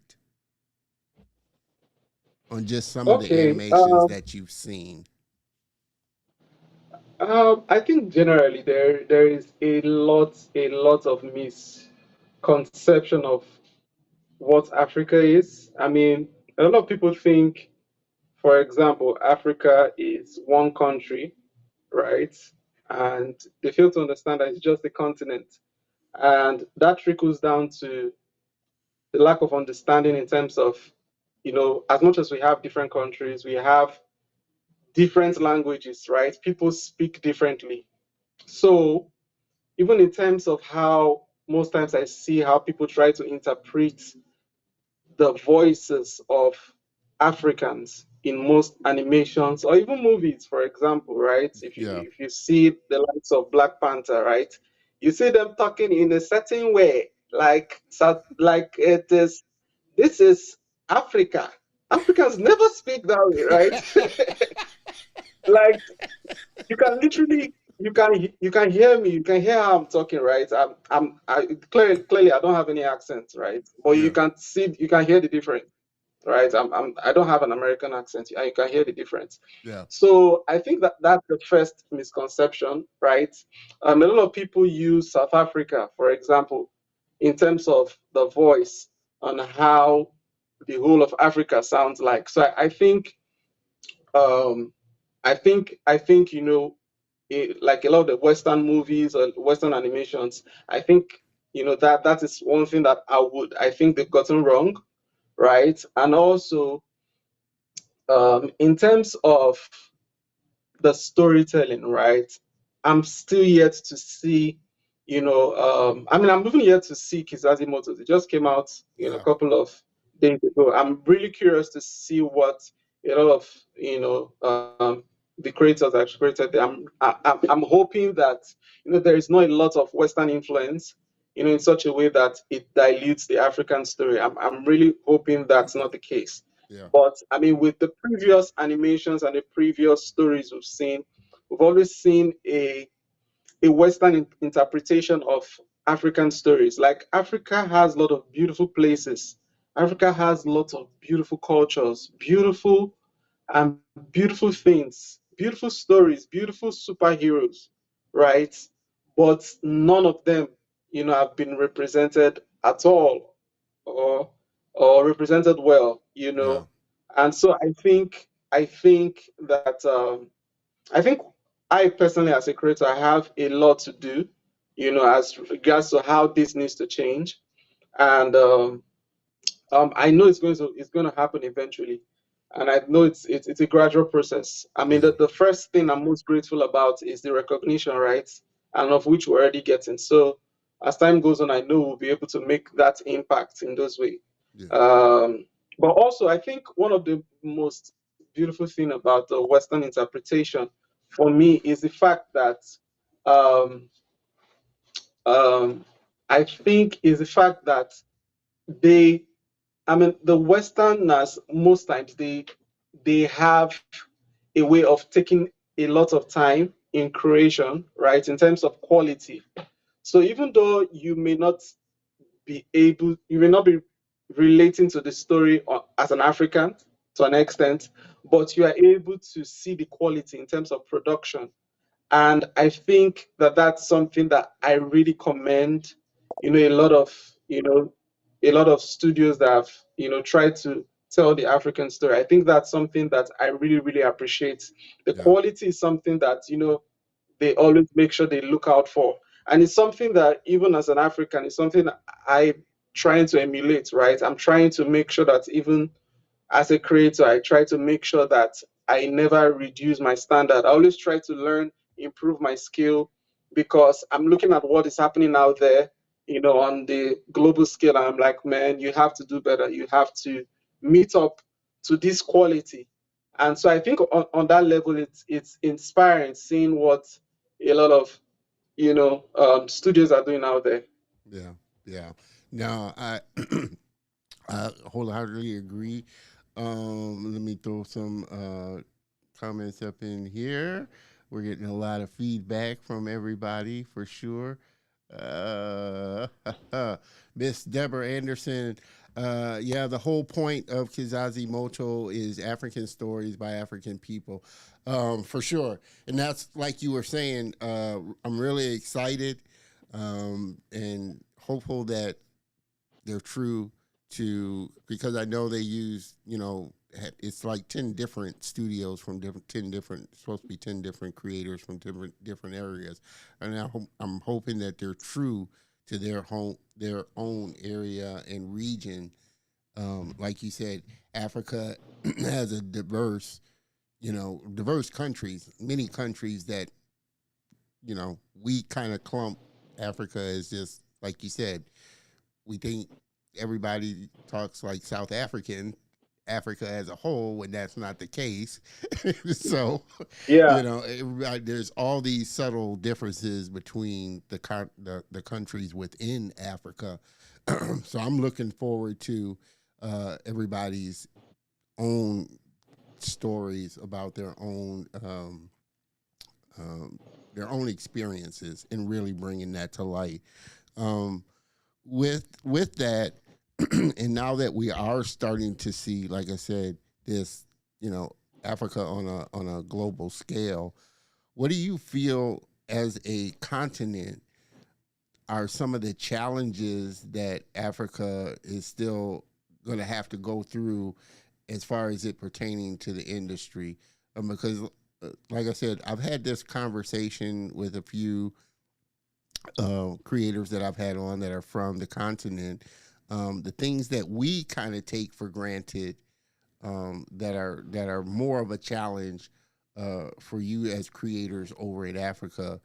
on just some of the Okay. animations that you've seen? I think generally there is a lot of misconception of what Africa is. I mean, a lot of people think, for example, Africa is one country, right? And they fail to understand that it's just a continent. And that trickles down to the lack of understanding in terms of, as much as we have different countries, we have different languages, right? People speak differently. So, even in terms of how most times I see how people try to interpret the voices of Africans in most animations or even movies, for example, right? If you Yeah, if you see the likes of Black Panther, right, you see them talking in a certain way, like it is. This is Africa. Africans never speak that way, right? Like you can literally you can hear me, you can hear how I'm talking, right? Clearly I don't have any accent, right? But yeah, you can hear the difference, right? I don't have an American accent, and you can hear the difference. yeah, So I think that that's the first misconception, right? A lot of people use South Africa, for example, in terms of the voice on how the whole of Africa sounds like. So um, I think like a lot of the Western movies or Western animations, I think that is one thing that I think they've gotten wrong, right? And also in terms of the storytelling, right? I'm still yet to see, I mean, I'm even yet to see Kizazi Motors. It just came out, a yeah, couple of days ago. I'm really curious to see what a lot of, the creators actually created. I'm hoping that, there is not a lot of Western influence, in such a way that it dilutes the African story. I'm really hoping that's not the case. yeah, But I mean, with the previous animations and the previous stories we've seen, we've always seen a Western interpretation of African stories. Like Africa has a lot of beautiful places. Africa has lots of beautiful cultures, beautiful and beautiful things, beautiful stories, beautiful superheroes, right? But none of them, have been represented at all or represented well, yeah, And so I think that I think I personally, as a creator, I have a lot to do, as regards to how this needs to change. And I know it's going to happen eventually, and I know it's a gradual process. I mean, yeah, the first thing I'm most grateful about is the recognition, right, and of which we're already getting. So as time goes on, I know we'll be able to make that impact in those ways. yeah, Um, but also, I think one of the most beautiful thing about the Western interpretation for me is the fact that um, um, I think is the fact that they I mean, the Westerners most times they have a way of taking a lot of time in creation, right? In terms of quality. So even though you may not be relating to the story as an African to an extent, but you are able to see the quality in terms of production. And I think that that's something that I really commend, a lot of, a lot of studios that have, tried to tell the African story. I think that's something that I really, really appreciate. The yeah, quality is something that, they always make sure they look out for. And it's something that even as an African, it's something I'm trying to emulate, right? I'm trying to make sure that even as a creator, I try to make sure that I never reduce my standard. I always try to learn improve my skill, because I'm looking at what is happening out there, on the global scale. And I'm like, man, you have to do better. You have to meet up to this quality. And so I think on that level, it's inspiring seeing what a lot of studios are doing out there. Yeah, yeah. Now, I wholeheartedly agree. Let me throw some comments up in here. We're getting a lot of feedback from everybody for sure. Uh, Miss Deborah Anderson. Yeah, the whole point of Kizazi Moto is African stories by African people, for sure. And that's like you were saying. I'm really excited and hopeful that they're true to, because I know they use, it's like 10 different studios from different 10 different, supposed to be 10 different creators from different areas, and I'm hoping that they're true to their own area and region. Like you said, Africa has a diverse countries, many countries that we kind of clump Africa as just like you said. We think everybody talks like South Africa as a whole, when that's not the case. So, Yeah. there's all these subtle differences between the countries within Africa. So I'm looking forward to everybody's own stories about their own experiences and really bringing that to light. Um, with that, and now that we are starting to see, like I said, this, Africa on a global scale, what do you feel as a continent are some of the challenges that Africa is still going to have to go through as far as it pertaining to the industry? Because, like I said, I've had this conversation with a few creators that I've had on that are from the continent. The things that we kind of take for granted, that are more of a challenge for you as creators over in Africa.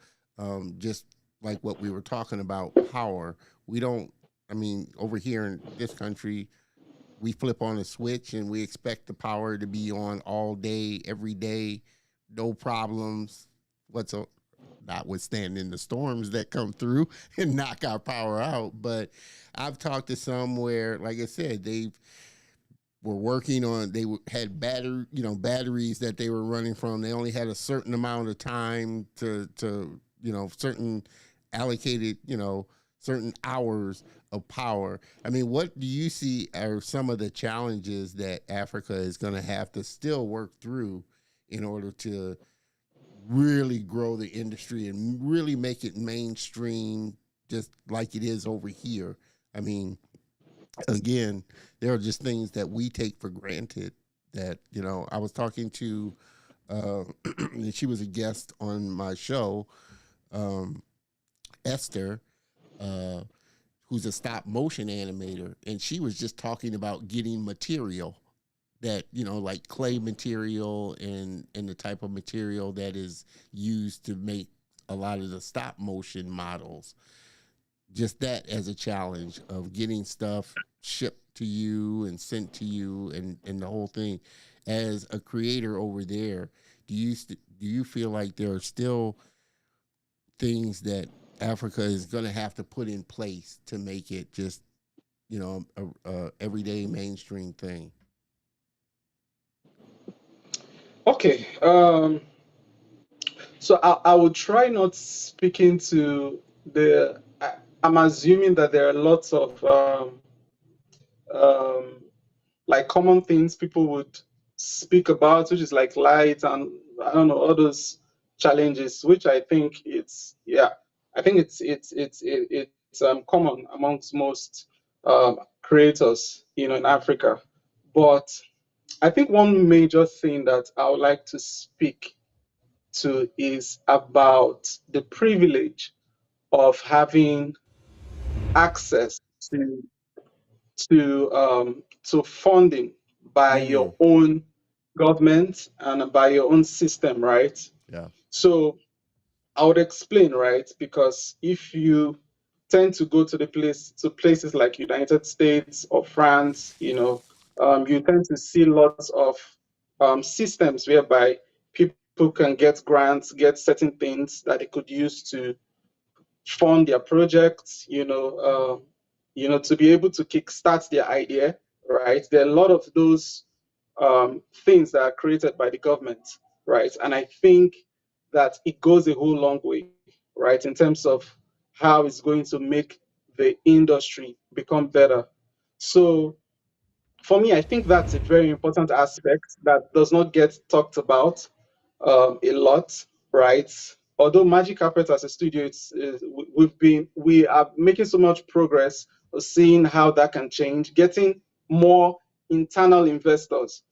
Just like what we were talking about, power. We don't. I mean, over here in this country, we flip on a switch and we expect the power to be on all day, every day, no problems. What's notwithstanding the storms that come through and knock our power out. But I've talked to some where, like I said, they were working on, had batteries that they were running from. They only had a certain amount of time to certain allocated, certain hours of power. I mean, what do you see are some of the challenges that Africa is going to have to still work through in order to really grow the industry and really make it mainstream, just like it is over here? I mean, again, there are just things that we take for granted that, I was talking to, she was a guest on my show, Esther, uh, who's a stop motion animator, and she was just talking about getting material that, like clay material and the type of material that is used to make a lot of the stop motion models. Just that as a challenge of getting stuff shipped to you and sent to you, and the whole thing. As a creator over there, do you feel like there are still things that Africa is going to have to put in place to make it just, a everyday mainstream thing? Okay. So I would try not speaking to the. I'm assuming that there are lots of um, like common things people would speak about, which is like light and I don't know all those challenges, which I think I think it's common amongst most creators, in Africa. But I think one major thing that I would like to speak to is about the privilege of having access to funding by Mm, your own government and by your own system, right? yeah. So I would explain, right? Because if you tend to go to places like United States or France, you tend to see lots of systems whereby people can get grants, get certain things that they could use to fund their projects, to be able to kickstart their idea, right? There are a lot of those things that are created by the government, right? And I think that it goes a whole long way, right, in terms of how it's going to make the industry become better. So for me, I think that's a very important aspect that does not get talked about a lot, right? Although Magic Carpet as a studio, we are making so much progress of seeing how that can change, getting more internal investors.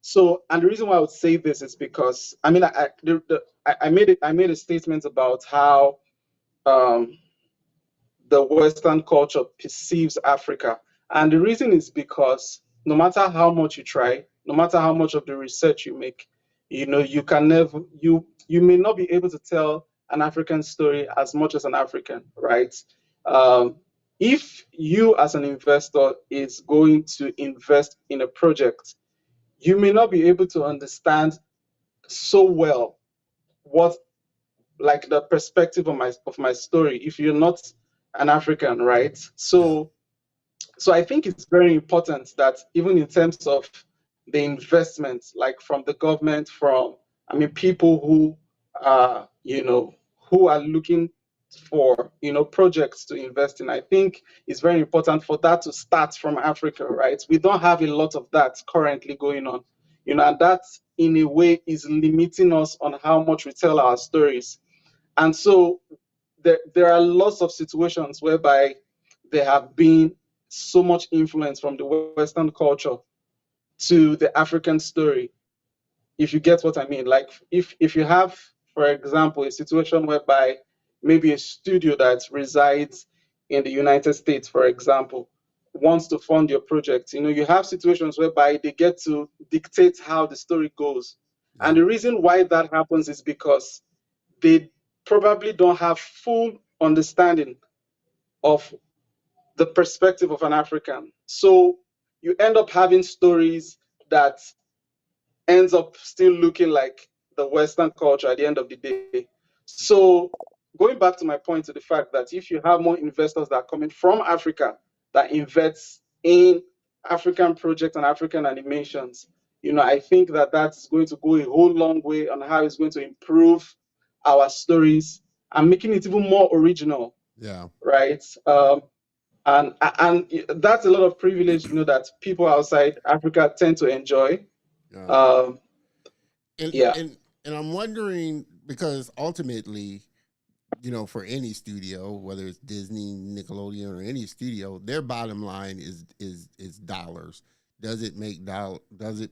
So, and the reason why I would say this is because I made a statement about how um, the Western culture perceives Africa. And the reason is because no matter how much you try, no matter how much of the research you make, you can never you may not be able to tell an African story as much as an African, right? Um, if you as an investor is going to invest in a project, you may not be able to understand so well what like the perspective of my story if you're not an African, right? Yeah. So I think it's very important that even in terms of the investment, like from the government, from people who are looking for projects to invest in, I think it's very important for that to start from Africa, right? We don't have a lot of that currently going on, and that in a way is limiting us on how much we tell our stories. And so there are lots of situations whereby there have been so much influence from the Western culture to the African story, if you get what I mean. Like if you have, for example, a situation whereby maybe a studio that resides in the United States, for example, wants to fund your project, you have situations whereby they get to dictate how the story goes. Yeah. And the reason why that happens is because they probably don't have full understanding of the perspective of an African. So you end up having stories that ends up still looking like the Western culture at the end of the day. So going back to my point, to the fact that if you have more investors that are coming from Africa that invest in African projects and African animations, I think that that's going to go a whole long way on how it's going to improve our stories and making it even more original, Yeah. right? And that's a lot of privilege, that people outside Africa tend to enjoy. Yeah. Um, And yeah, and and I'm wondering because ultimately, for any studio, whether it's Disney, Nickelodeon, or any studio, their bottom line is dollars. Does it make does it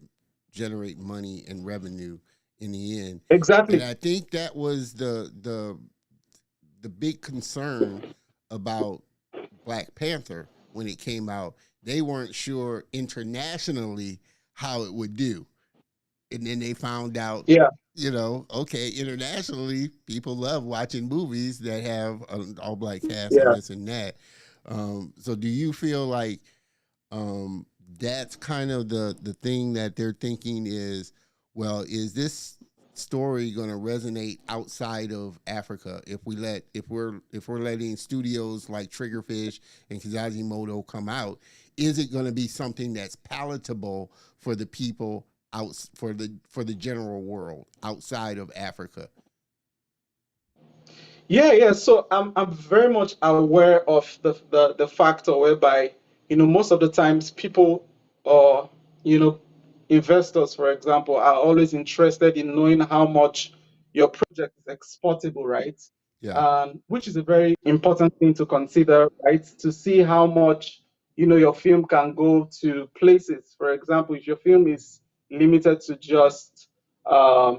generate money and revenue in the end? And exactly. I think that was the big concern about Black Panther when it came out. They weren't sure internationally how it would do. And then they found out, Yeah. okay, internationally, people love watching movies that have an all black cast and Yeah. this and that. So do you feel like that's kind of the thing that they're thinking is, well, is this story going to resonate outside of Africa if we're letting studios like Triggerfish and Kazazimoto come out? Is it going to be something that's palatable for the people out for the general world outside of Africa? Yeah. So I'm very much aware of the factor whereby, most of the times people or, you know, investors, for example, are always interested in knowing how much your project is exportable, right? Yeah, Which is a very important thing to consider, right? To see how much, your film can go to places. For example, if your film is limited to just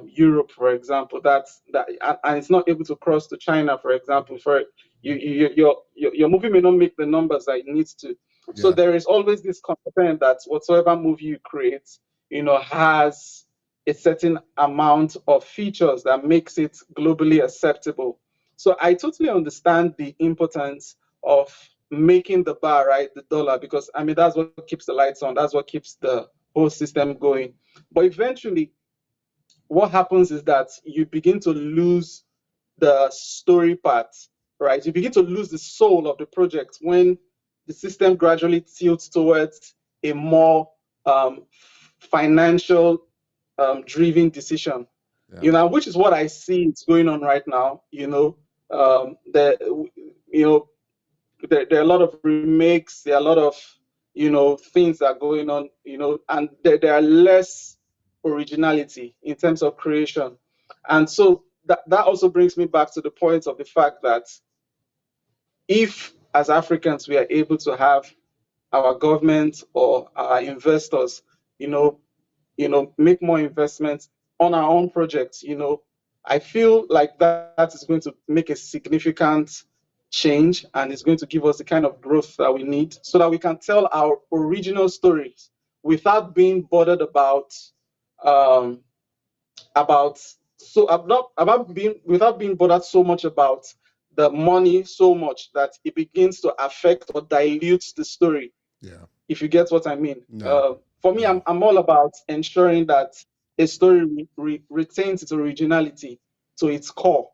Europe, for example, and it's not able to cross to China, for example, for your movie may not make the numbers that it needs to. So yeah, there is always this concern that whatsoever movie you create, has a certain amount of features that makes it globally acceptable. So I totally understand the importance of making the bar, right, the dollar, because I mean that's what keeps the lights on, that's what keeps the whole system going. But eventually, what happens is that you begin to lose the story part, right? You begin to lose the soul of the project when the system gradually tilts towards a more financial driven decision, Yeah. you know, which is what I see is going on right now. You know, there are a lot of remakes, there are a lot of, things that are going on, and there are less originality in terms of creation. And so that also brings me back to the point of the fact that if as Africans we are able to have our government or our investors, you know, make more investments on our own projects, I feel like that is going to make a significant change, and it's going to give us the kind of growth that we need so that we can tell our original stories without being bothered um, about so I'm not about being without being bothered so much about the money so much that it begins to affect or dilutes the story, Yeah. if you get what I mean. No. For me, No. I'm all about ensuring that a story retains its originality to its core.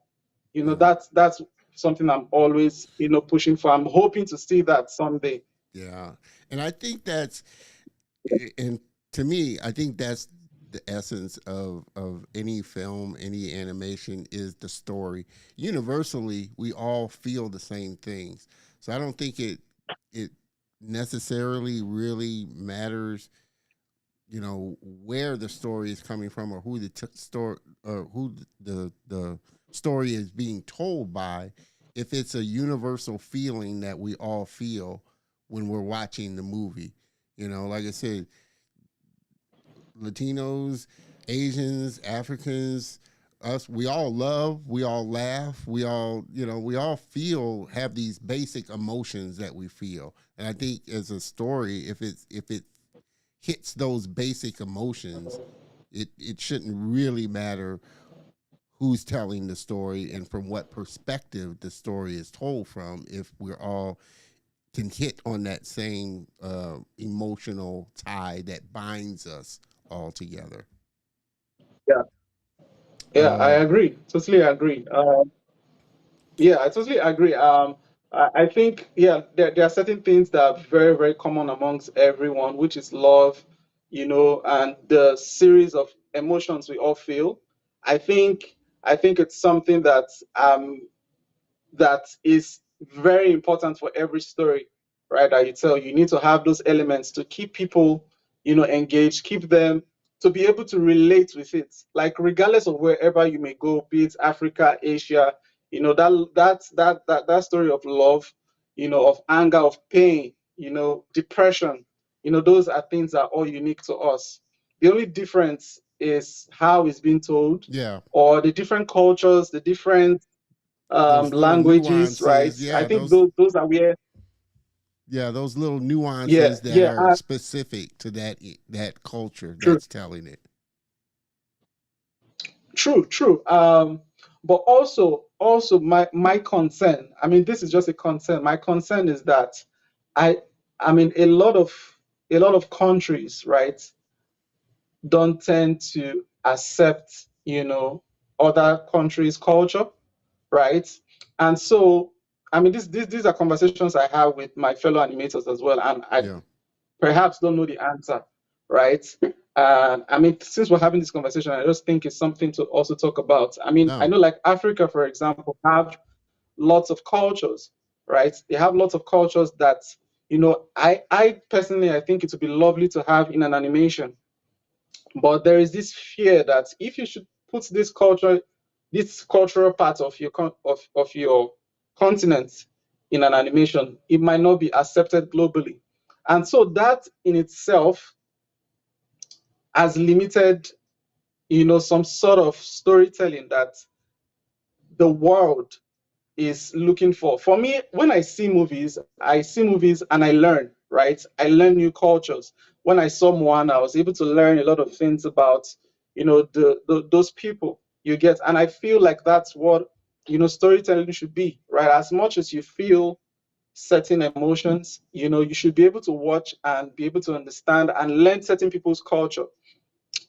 Yeah. That's something I'm always, pushing for. I'm hoping to see that someday. Yeah. And I think that's, and to me, I think that's the essence of any film, any animation is the story. Universally, we all feel the same things. So I don't think it necessarily really matters, where the story is coming from or who the story or who the story is being told by, if it's a universal feeling that we all feel when we're watching the movie. Like I said, Latinos, Asians, Africans, us, we all love, we all laugh, we all, we all have these basic emotions that we feel. And I think as a story, if it hits those basic emotions, it shouldn't really matter who's telling the story and from what perspective the story is told from, if we're all can hit on that same emotional tie that binds us all together. Yeah, yeah, I Uh, agree. Totally agree. Yeah, I totally agree. I think, yeah, there are certain things that are very, very common amongst everyone, which is love, and the series of emotions we all feel. I think, I think it's something that is very important for every story, right? That you tell, you need to have those elements to keep people, engaged, keep them to be able to relate with it. Like regardless of wherever you may go, be it Africa, Asia, that story of love, of anger, of pain, depression, those are things that are all unique to us. The only difference is how it's being told, yeah, or the different cultures, the different those little languages, right? nuances. I Yeah, think those those are where, those little yeah, nuances that yeah, are specific to that culture true, that's telling it. true, true. But also my concern. I mean, this is just a concern. My concern is that I, I mean, a lot of countries, right, don't tend to accept, other countries' culture, right? And so, I mean, these are conversations I have with my fellow animators as well, and I Yeah. perhaps don't know the answer, right? I mean, since we're having this conversation, I just think it's something to also talk about. I mean, I No. know like Africa, for example, have lots of cultures, right? They have lots of cultures that, I personally, I think it would be lovely to have in an animation. But there is this fear that if you should put this cultural part of your continent in an animation, it might not be accepted globally. And so that in itself has limited, some sort of storytelling that the world is looking for. For me, when I see movies and I learn, right? I learn new cultures. When I saw Moana, I was able to learn a lot of things about, those people you get. And I feel like that's what storytelling should be, right? As much as you feel certain emotions, you should be able to watch and be able to understand and learn certain people's culture.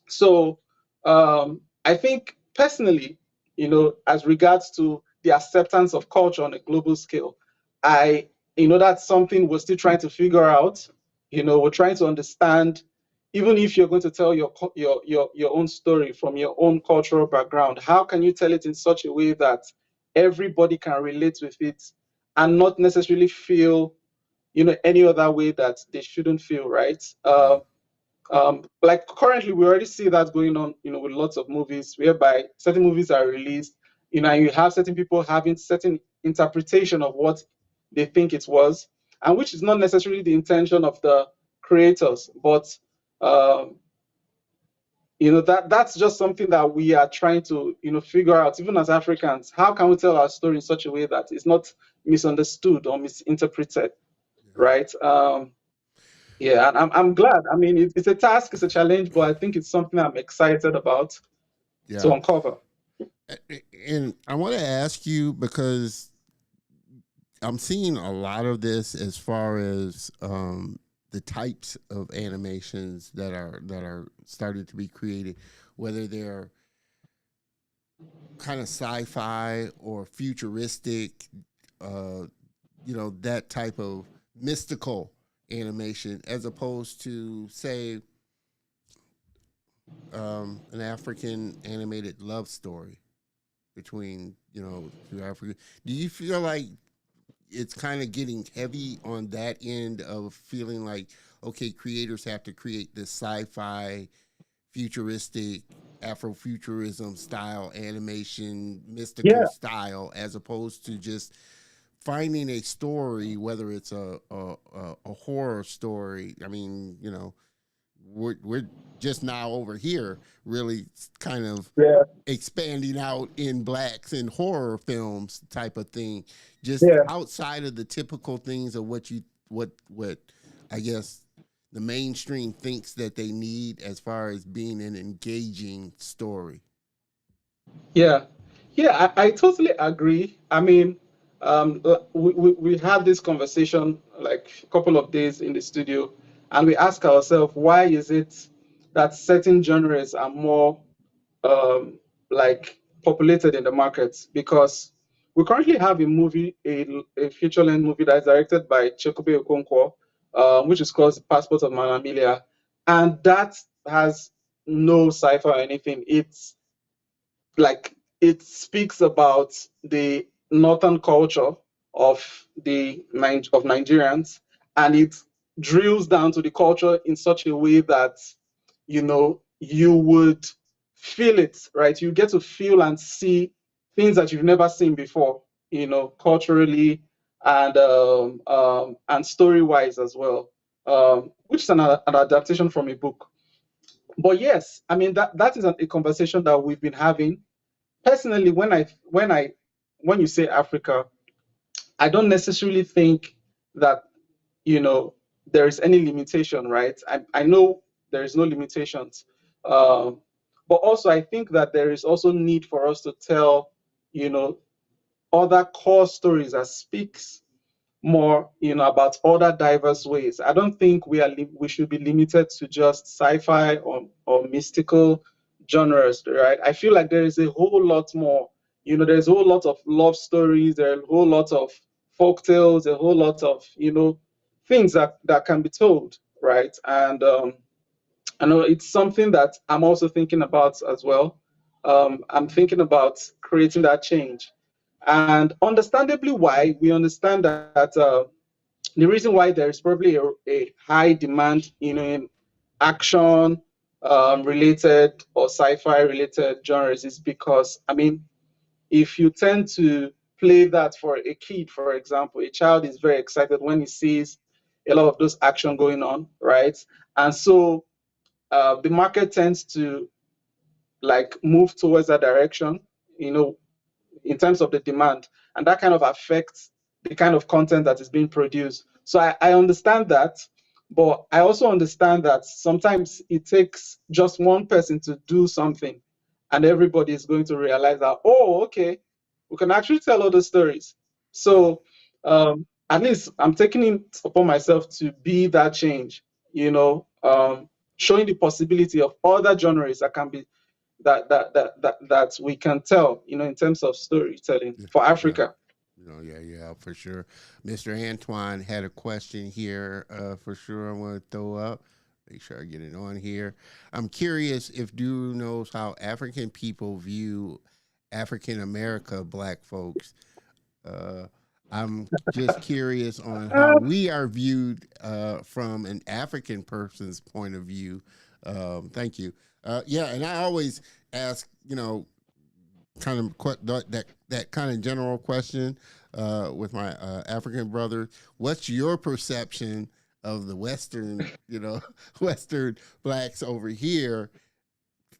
So I think personally, as regards to the acceptance of culture on a global scale, that's something we're still trying to figure out. We're trying to understand, even if you're going to tell your own story from your own cultural background, how can you tell it in such a way that everybody can relate with it and not necessarily feel, any other way that they shouldn't feel, right? Yeah. Like currently, we already see that going on, with lots of movies, whereby certain movies are released, and you have certain people having certain interpretation of what they think it was, and which is not necessarily the intention of the creators, but um, that's just something that we are trying to, figure out, even as Africans. How can we tell our story in such a way that it's not misunderstood or misinterpreted, Yeah. right? Yeah, and I'm glad. I mean, it's a task, it's a challenge, but I think it's something I'm excited about to Yeah. uncover. And I want to ask you, because I'm seeing a lot of this as far as the types of animations that are started to be created, whether they're kind of sci-fi or futuristic, that type of mystical animation, as opposed to, say, an African animated love story between, two African. Do you feel like it's kind of getting heavy on that end of feeling like, okay, creators have to create this sci-fi, futuristic, Afrofuturism style animation, mystical Yeah, style, as opposed to just finding a story, whether it's a horror story? I mean, we're just now over here really kind of yeah, expanding out in blacks and horror films type of thing, just yeah, outside of the typical things of what I guess the mainstream thinks that they need as far as being an engaging story. yeah, yeah. I totally agree. I mean, we had this conversation like a couple of days in the studio, and we ask ourselves, why is it that certain genres are more like populated in the markets? Because we currently have a feature-length movie that is directed by Chekube Okonkwo, which is called Passport of Manamilia, and that has no sci-fi or anything. It's like it speaks about the northern culture of Nigerians, and it drills down to the culture in such a way that you would feel it, right? You get to feel and see things that you've never seen before, culturally and story wise as well, which is an adaptation from a book. But yes, I mean that is a conversation that we've been having. Personally, when you say Africa, I don't necessarily think that you know there is any limitation, right? I know there is no limitations, um, but also I think that there is also need for us to tell you know other core stories that speaks more, about other diverse ways. I don't think we should be limited to just sci-fi or mystical genres, right? I feel like there is a whole lot more. There's a whole lot of love stories, there are a whole lot of folk tales, a whole lot of, things that can be told, right? And I know it's something that I'm also thinking about as well. I'm thinking about creating that change. And understandably why, we understand that the reason why there is probably a high demand, in action related or sci-fi related genres is because, I mean, if you tend to play that for a kid, for example, a child is very excited when he sees a lot of those action going on, right? And so the market tends to like move towards that direction, in terms of the demand, and that kind of affects the kind of content that is being produced. So I understand that, But I also understand that sometimes it takes just one person to do something, and everybody is going to realize that, oh, okay, we can actually tell other stories. Yeah. So at least I'm taking it upon myself to be that change, showing the possibility of other genres that can be that we can tell, in terms of storytelling Yeah. for Yeah. Africa. Yeah, yeah, for sure. Mr. Antoine had a question here, for sure. I want to throw up. Make sure I get it on here. I'm curious if Duru knows how African people view African America black folks. Uh, I'm just curious on how Uh, we are viewed from an African person's point of view. Thank you. Yeah, and I always ask, kind of that kind of general question with my African brother. What's your perception of the Western, Western blacks over here,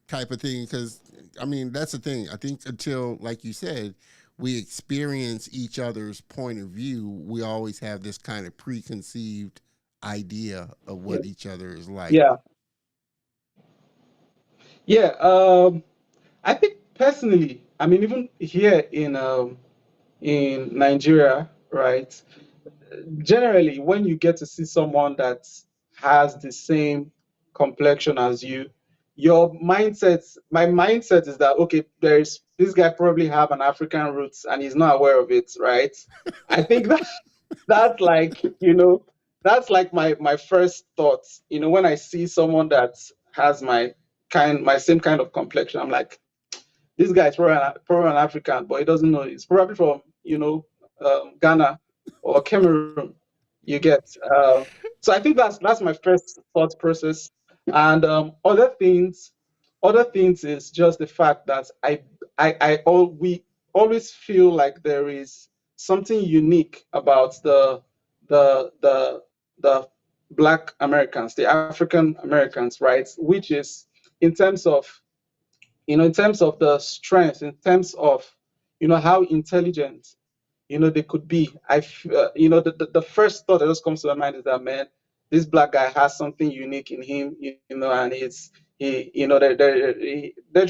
type of thing? Because I mean, that's the thing. I think until, like you said, we experience each other's point of view, we always have this kind of preconceived idea of yeah, what each other is like. yeah, yeah. I think personally, I mean, even here in Nigeria, right? Generally, when you get to see someone that has the same complexion as you, my mindset is that, okay, there's this guy probably have an African roots and he's not aware of it, right? I think that that's like, that's like my first thoughts. When I see someone that has my same kind of complexion, I'm like, this guy is probably an African, but he doesn't know. He's probably from, Ghana or Cameroon. You get. So I think that's my first thought process, and other things is just the fact that we always feel like there is something unique about the Black Americans, the African Americans, right? Which is in terms of in terms of the strength, in terms of how intelligent they could be. The first thought that just comes to my mind is that, man, this black guy has something unique in him, and there's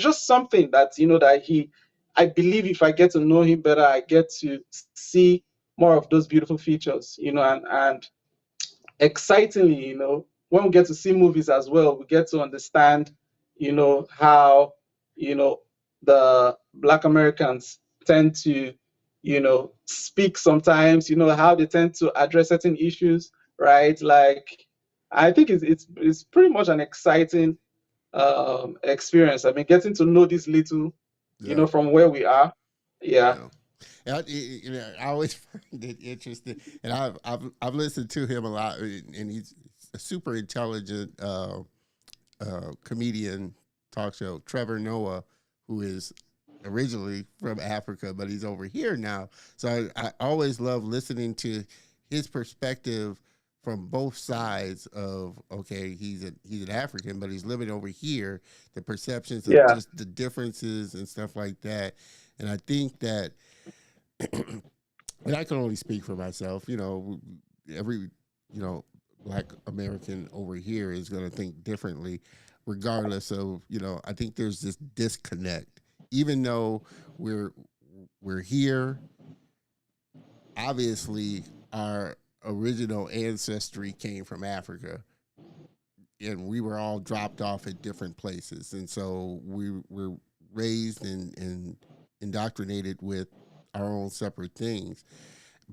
just something that that I believe if I get to know him better, I get to see more of those beautiful features, and excitingly, when we get to see movies as well, we get to understand, how, the Black Americans tend to, speak sometimes, how they tend to address certain issues, right? Like, I think it's pretty much an exciting experience. I mean, getting to know this little, Yeah, from where we are. Yeah. yeah. I always find it interesting, and I've listened to him a lot, and he's a super intelligent comedian, talk show. Trevor Noah, who is originally from Africa, but he's over here now. So I always love listening to his perspective from both sides of, okay, he's an African, but he's living over here. The perceptions of Yeah. just the differences and stuff like that, and I think that and I can only speak for myself. Every Black American over here is going to think differently, regardless of I think there's this disconnect, even though we're we're here. Obviously, our original ancestry came from Africa, and we were all dropped off at different places, and so we were raised and indoctrinated with our own separate things.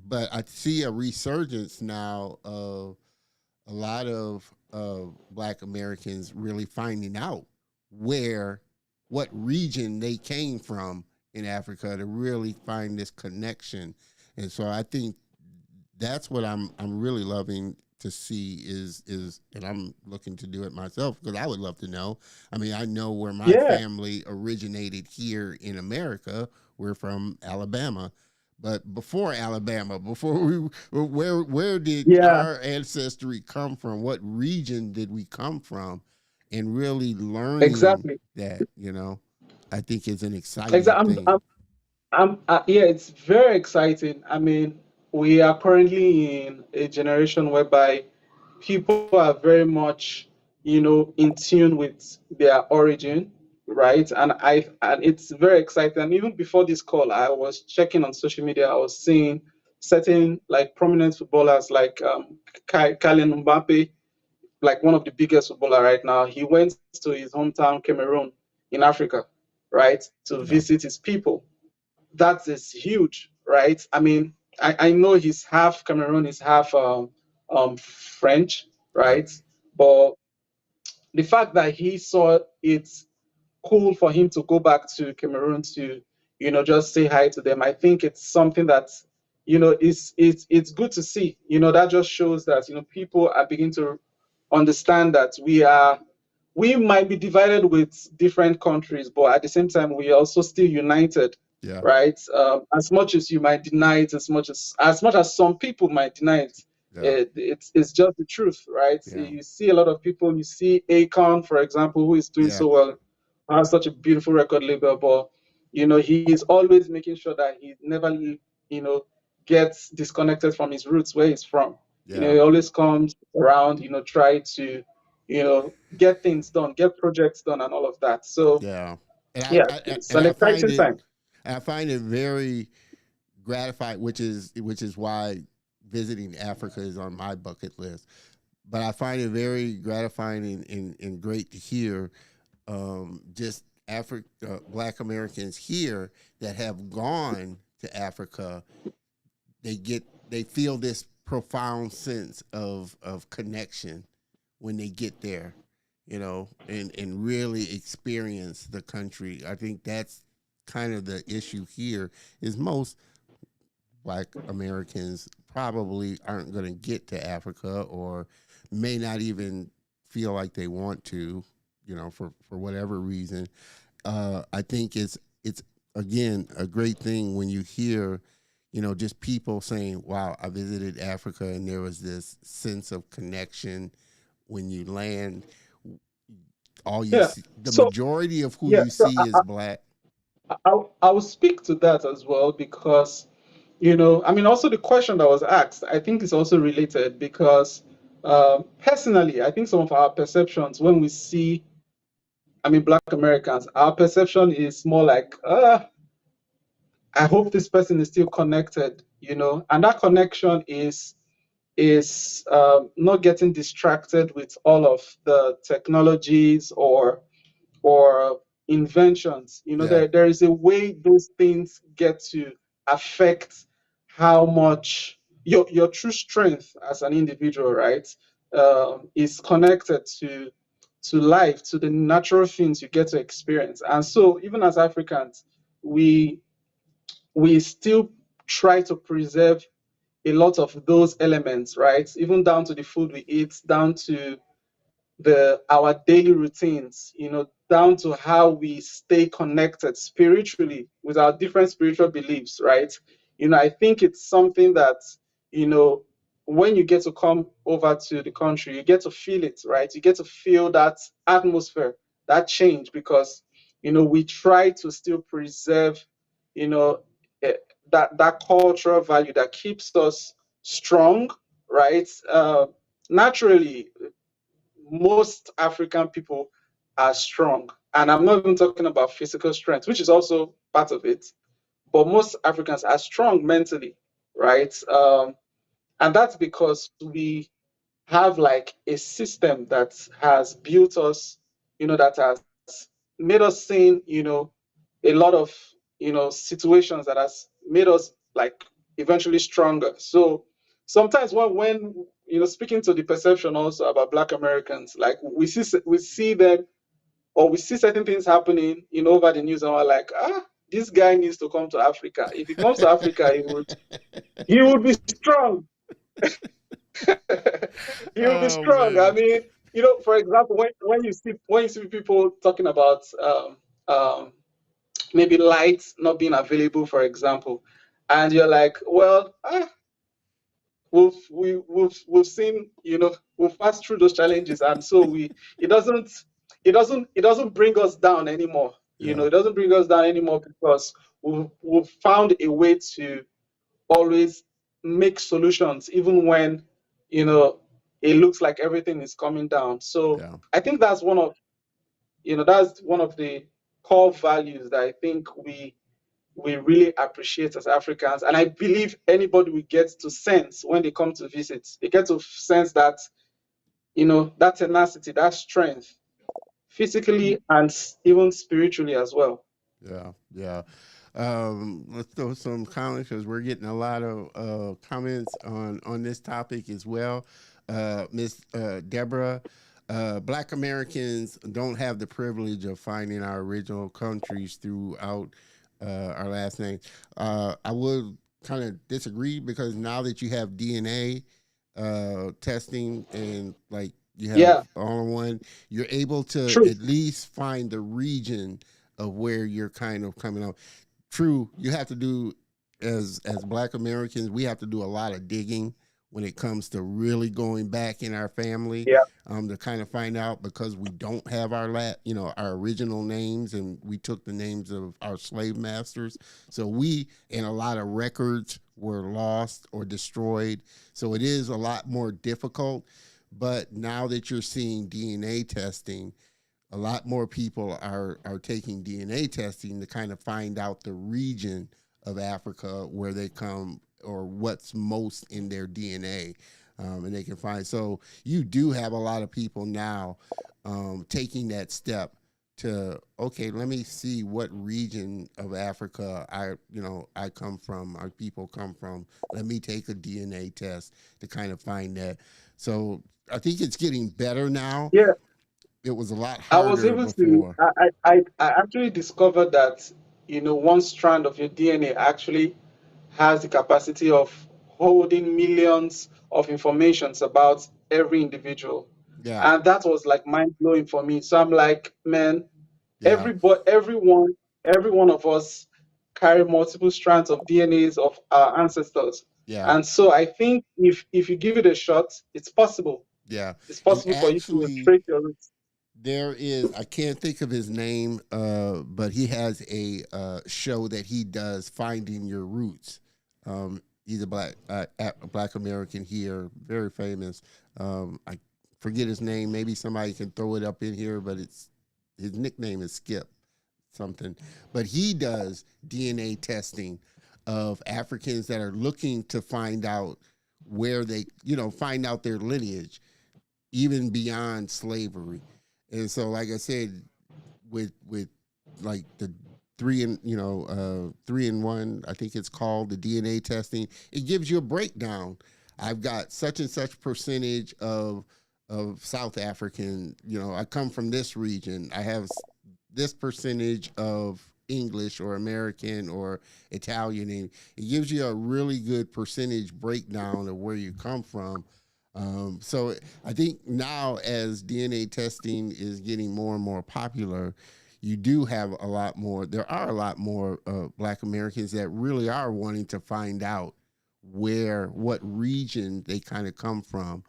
But I see a resurgence now of a lot of Black Americans really finding out where, what region they came from in Africa, to really find this connection. And so I think that's what I'm really loving to see is and I'm looking to do it myself because I would love to know. I mean, I know where my Yeah. family originated here in America. We're from Alabama. But before Alabama, before where did Yeah. our ancestry come from? What region did we come from? And really learning Exactly. that, I think is an exciting Exactly. thing. Yeah, it's very exciting. I mean, we are currently in a generation whereby people are very much, in tune with their origin, right? And it's very exciting. And even before this call, I was checking on social media. I was seeing certain like prominent footballers like Kylian Mbappe, like one of the biggest footballer right now. He went to his hometown Cameroon in Africa, right, to Yeah. visit his people. That is huge, right? I mean, I know he's half Cameroon, he's half French, Yep. right? But the fact that he saw it cool for him to go back to Cameroon to, just say hi to them, I think it's something that, it's good to see. That just shows that, people are beginning to understand that we might be divided with different countries, but at the same time, we are also still united, Yeah. right? As much as you might deny it, as much as some people might deny it, Yeah. it's just the truth, right? Yeah. You see a lot of people. You see Akon, for example, who is doing Yeah. so well, has such a beautiful record label, but he is always making sure that he never, gets disconnected from his roots, where he's from. Yeah. He always comes around, try to get things done, get projects done, and all of that. So Yeah. And yeah, it's an I find exciting it time. very gratified, which is why visiting Africa is on my bucket list. But I find it very gratifying and great to hear just Black Americans here that have gone to Africa. They feel this profound sense of connection when they get there, and really experience the country. I think that's kind of the issue here is most Black Americans probably aren't going to get to Africa or may not even feel like they want to, for whatever reason. I think it's again a great thing when you hear, just people saying, "Wow, I visited Africa and there was this sense of connection when you land." All you Yeah. see, the So majority of who yeah, you so see is black. I will speak to that as well because I mean, also the question that was asked, I think is also related because personally, I think some of our perceptions when we see, I mean, Black Americans, our perception is more like, I hope this person is still connected, and that connection is not getting distracted with all of the technologies or inventions. Yeah, There is a way those things get to affect how much your true strength as an individual, right, is connected to life, to the natural things you get to experience. And so, even as Africans, we we still try to preserve a lot of those elements, right? Even down to the food we eat, down to the our daily routines, down to how we stay connected spiritually with our different spiritual beliefs, right? I think it's something that, you know, when you get to come over to the country, you get to feel it, right? You get to feel that atmosphere, that change, because, we try to still preserve, you know, eh, that cultural value that keeps us strong, right? Naturally, most African people are strong. And I'm not even talking about physical strength, which is also part of it. But most Africans are strong mentally, right? And that's because we have like a system that has built us, that has made us seen, a lot of, situations that has made us like eventually stronger. So sometimes when speaking to the perception also about Black Americans, like we see them or we see certain things happening, over the news, and we're like, this guy needs to come to Africa. If he comes to Africa, he would be strong. He will be oh strong. I man. mean, for example, when you see people talking about maybe lights not being available, for example, and you're like, well, we've seen, we've passed through those challenges, and so it doesn't bring us down anymore. Yeah, It doesn't bring us down anymore because we've found a way to always make solutions, even when you know it looks like everything is coming down. So Yeah. I think that's that's one of the core values that I think we really appreciate as Africans. And I believe anybody will get to sense when they come to visit. They get to sense that, that tenacity, that strength, physically and even spiritually as well. Yeah, yeah. Let's throw some comments because we're getting a lot of comments on this topic as well. Miss Deborah, Black Americans don't have the privilege of finding our original countries throughout our last name. I would kind of disagree because now that you have DNA testing and like you have Yeah, all in one, you're able to true. at least find the region of where you're kind of coming up. True, you have to do as Black Americans, we have to do a lot of digging when it comes to really going back in our family Yeah, to kind of find out because we don't have our original names and we took the names of our slave masters. So we and a lot of records were lost or destroyed. So it is a lot more difficult. But now that you're seeing DNA testing, a lot more people are taking DNA testing to kind of find out the region of Africa where they come or what's most in their DNA. And they can find. So you do have a lot of people now taking that step to, okay, let me see what region of Africa I come from, our people come from. Let me take a DNA test to kind of find that. So I think it's getting better now. yeah. It was a lot I was harder able to. before. I actually discovered that one strand of your DNA actually has the capacity of holding millions of informations about every individual, Yeah, and that was like mind blowing for me. So I'm like, man, yeah, every one of us carry multiple strands of DNAs of our ancestors, yeah, and so I think if you give it a shot, it's possible. yeah. It's And possible for you to actually, trace your roots. there is, I can't think of his name, but he has a show that he does, Finding Your Roots. He's a black American here, very famous. I forget his name. Maybe somebody can throw it up in here, but his nickname is Skip something. But he does DNA testing of Africans that are looking to find out where they, find out their lineage, even beyond slavery. And so, like I said, with like the 3-in-1, I think it's called the DNA testing. It gives you a breakdown. I've got such and such percentage of South African. I come from this region. I have this percentage of English or American or Italian, and it gives you a really good percentage breakdown of where you come from. So I think now as DNA testing is getting more and more popular, you do have a lot more. There are a lot more Black Americans that really are wanting to find out what region they kind of come from.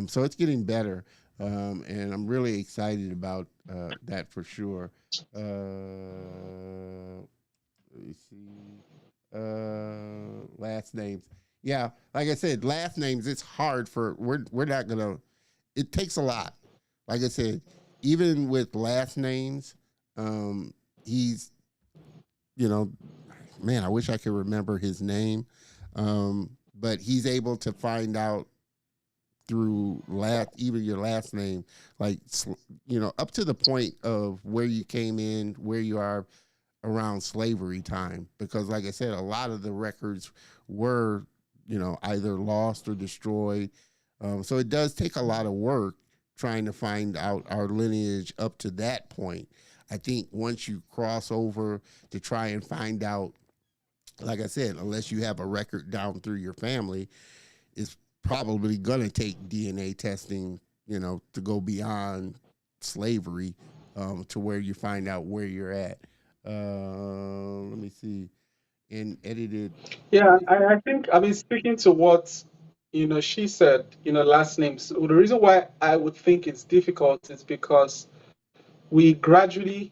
So it's getting better, and I'm really excited about that for sure. Let me see. Last names. Yeah, like I said, last names. It's hard for we're not gonna. It takes a lot. Like I said, even with last names, he's you know, man, I wish I could remember his name, but he's able to find out through even your last name, like up to the point of where you came in, where you are around slavery time, because like I said, a lot of the records were either lost or destroyed. So it does take a lot of work trying to find out our lineage up to that point. I think once you cross over to try and find out, like I said, unless you have a record down through your family, it's probably going to take DNA testing, to go beyond slavery, to where you find out where you're at. Let me see. And edited. Yeah, I think, I mean, speaking to what, she said, last names. The reason why I would think it's difficult is because we gradually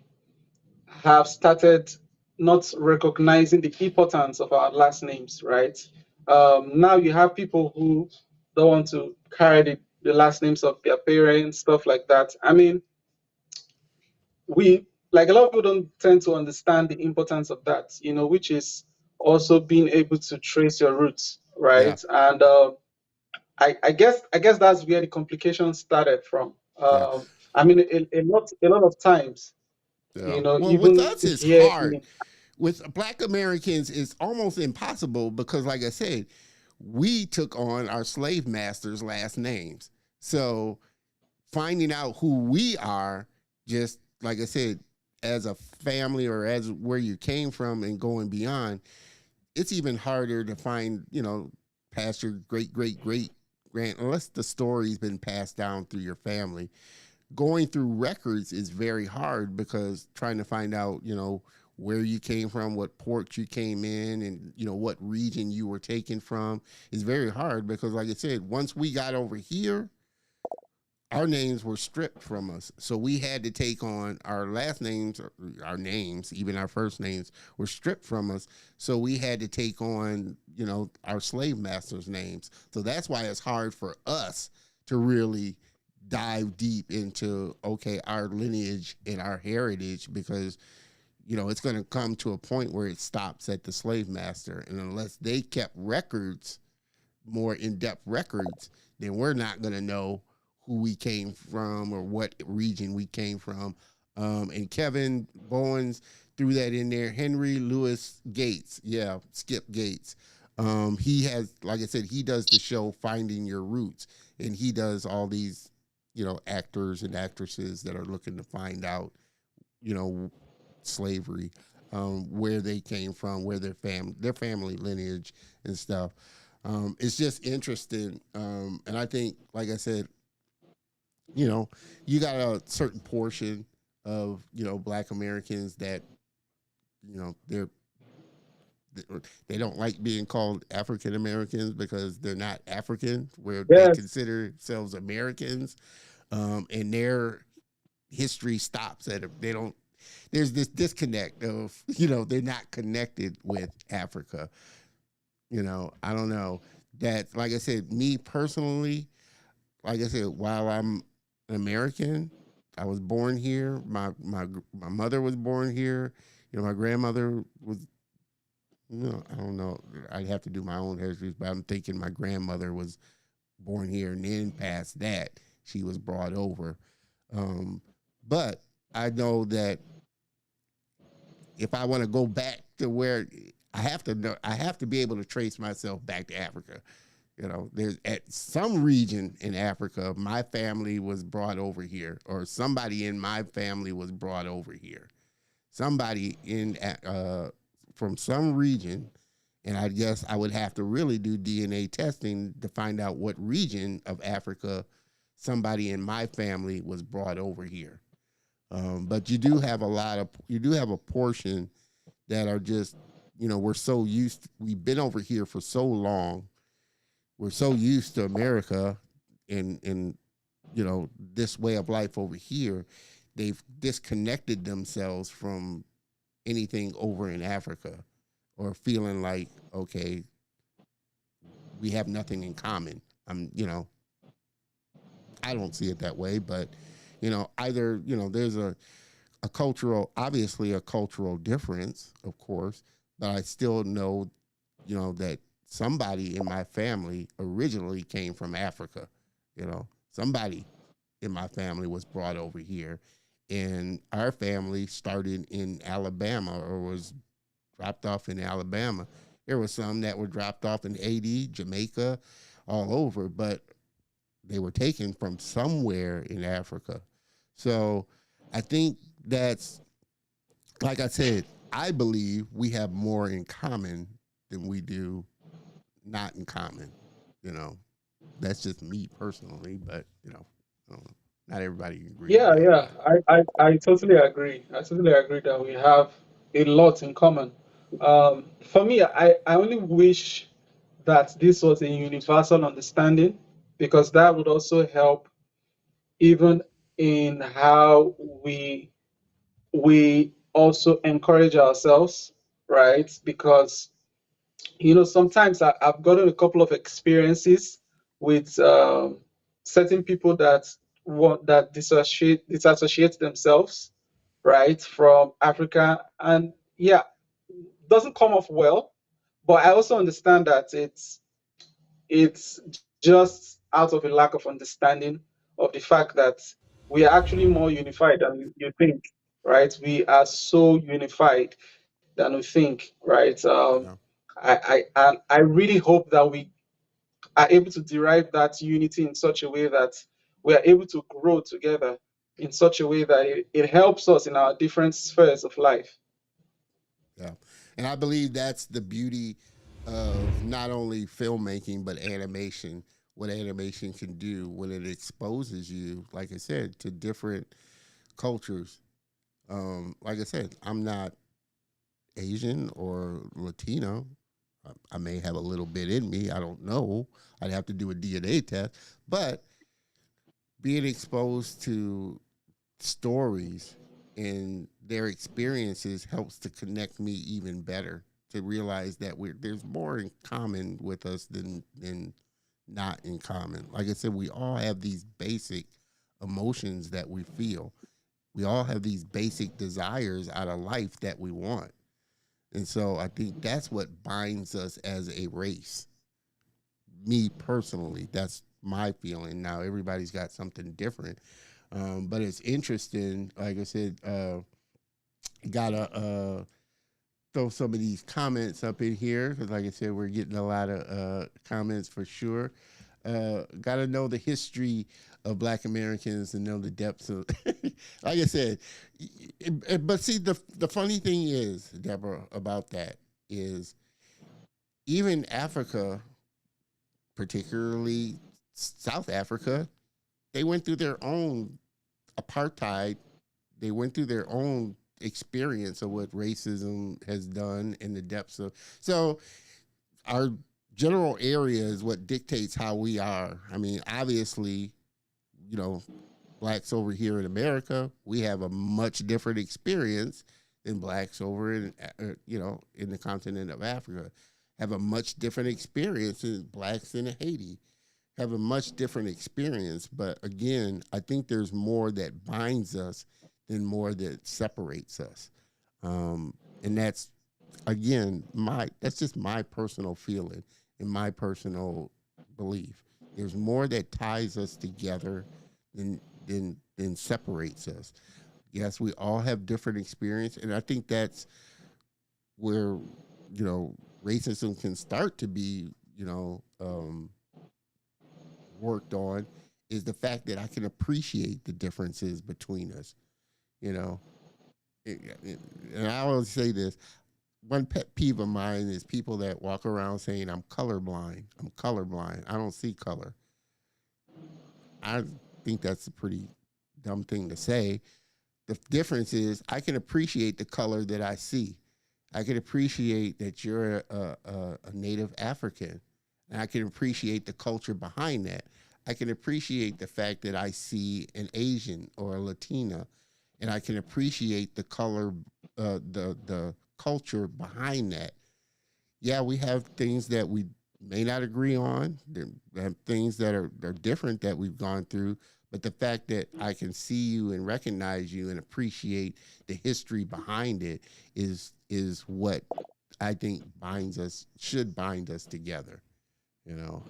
have started not recognizing the importance of our last names, right? Now you have people who don't want to carry the last names of their parents, stuff like that. I mean, we, like, a lot of people don't tend to understand the importance of that, which is also being able to trace your roots, Yeah. right? And I guess that's where the complications started from. Yeah. I mean, a lot of times, Yeah. Well, with even us, it's here hard. With Black Americans, it's almost impossible because, like I said, we took on our slave masters' last names. So finding out who we are, just like I said, as a family or as where you came from and going beyond, it's even harder to find, past your great grand, unless the story's been passed down through your family. Going through records is very hard because trying to find out, where you came from, what port you came in, and what region you were taken from is very hard because, like I said, once we got over here, our names were stripped from us. So we had to take on our last names, our names, even our first names were stripped from us. So we had to take on, our slave masters' names. So that's why it's hard for us to really dive deep into, okay, our lineage and our heritage because, it's going to come to a point where it stops at the slave master. And unless they kept records, more in-depth records, then we're not going to know who we came from or what region we came from. And Kevin Bowens threw that in there. Henry Louis Gates. Yeah, Skip Gates. He has, like I said, he does the show Finding Your Roots. And he does all these, actors and actresses that are looking to find out, slavery, where they came from, where their family lineage and stuff. It's just interesting. And I think, like I said, you got a certain portion of, Black Americans that, they're, they don't like being called African Americans because they're not African, where they yes, consider themselves Americans. And their history stops at they don't, there's this disconnect of, they're not connected with Africa. I don't know that, like I said, me personally, like I said, while I'm an American, I was born here. My mother was born here. My grandmother was, I don't know. I'd have to do my own history, but I'm thinking my grandmother was born here, and then past that, she was brought over. But I know that if I want to go back to where I have to know, I have to be able to trace myself back to Africa. There's at some region in Africa, my family was brought over here, or somebody in my family was brought over here. Somebody in from some region, and I guess I would have to really do DNA testing to find out what region of Africa somebody in my family was brought over here. But you do have a portion that are just, we've been over here for so long. We're so used to America and this way of life over here. They've disconnected themselves from anything over in Africa, or feeling like, okay, we have nothing in common. I don't see it that way, but either, there's a obviously a cultural difference, of course, but I still know, that somebody in my family originally came from Africa. Somebody in my family was brought over here, and our family started in Alabama, or was dropped off in Alabama. There were some that were dropped off in Haiti, Jamaica, all over, but they were taken from somewhere in Africa. So I think that's, like I said, I believe we have more in common than we do not in common. That's just me personally, but not everybody can agree with yeah, that. yeah. I totally agree. I totally agree that we have a lot in common. For me, I only wish that this was a universal understanding, because that would also help even in how we also encourage ourselves, right? Because sometimes I've gotten a couple of experiences with certain people that want that disassociate themselves, right, from Africa, and yeah, doesn't come off well. But I also understand that it's just out of a lack of understanding of the fact that we are actually more unified than you think, right? We are so unified than we think, right? Yeah. And I really hope that we are able to derive that unity in such a way that we are able to grow together in such a way that it helps us in our different spheres of life. Yeah. And I believe that's the beauty of not only filmmaking, but animation, what animation can do when it exposes you, like I said, to different cultures. Like I said, I'm not Asian or Latino. I may have a little bit in me. I don't know. I'd have to do a DNA test. But being exposed to stories and their experiences helps to connect me even better to realize that there's more in common with us than not in common. Like I said, we all have these basic emotions that we feel. We all have these basic desires out of life that we want. And so I think that's what binds us as a race. Me personally, that's my feeling. Now everybody's got something different. But it's interesting. Like I said, gotta throw some of these comments up in here because, like I said, we're getting a lot of comments for sure. Gotta know the history of Black Americans and know the depths of. Like I said, but see, the funny thing is, Deborah, about that is even Africa, particularly South Africa, they went through their own apartheid. They went through their own experience of what racism has done in the depths of. So our general area is what dictates how we are. I mean, obviously, you know, blacks over here in America, we have a much different experience than blacks over in, in the continent of Africa. Have a much different experience than blacks in Haiti. Have a much different experience. But again, I think there's more that binds us than more that separates us. And that's, again, that's just my personal feeling and my personal belief. There's more that ties us together than separates us. Yes, we all have different experience, and I think that's where racism can start to be worked on, is the fact that I can appreciate the differences between us. You know, and I always say this: one pet peeve of mine is people that walk around saying I'm colorblind. I'm colorblind. I don't see color. I think that's a pretty dumb thing to say. The difference is I can appreciate the color that I see. I can appreciate that you're a native African, and I can appreciate the culture behind that. I can appreciate the fact that I see an Asian or a Latina, and I can appreciate the color, the culture behind that. Yeah, we have things that we may not agree on. There have things that are different that we've gone through. But the fact that I can see you and recognize you and appreciate the history behind it is what I think should bind us together. You know,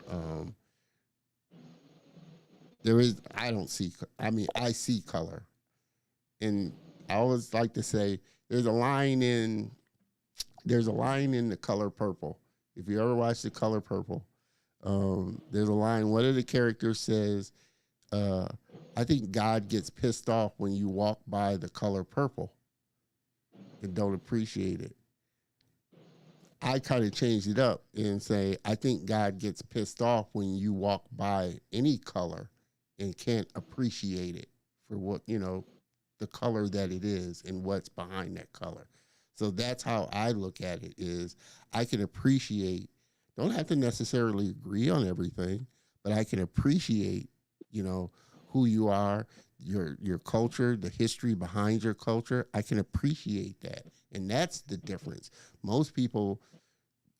I don't see, I mean, I see color. And I always like to say there's a line in The Color Purple. If you ever watch The Color Purple, there's a line, one of the characters says, I think God gets pissed off when you walk by the color purple and don't appreciate it. I kind of changed it up and say, I think God gets pissed off when you walk by any color and can't appreciate it for what, the color that it is and what's behind that color. So that's how I look at it, is I can appreciate, don't have to necessarily agree on everything, but I can appreciate, who you are, your culture, the history behind your culture. I can appreciate that. And that's the difference. Most people,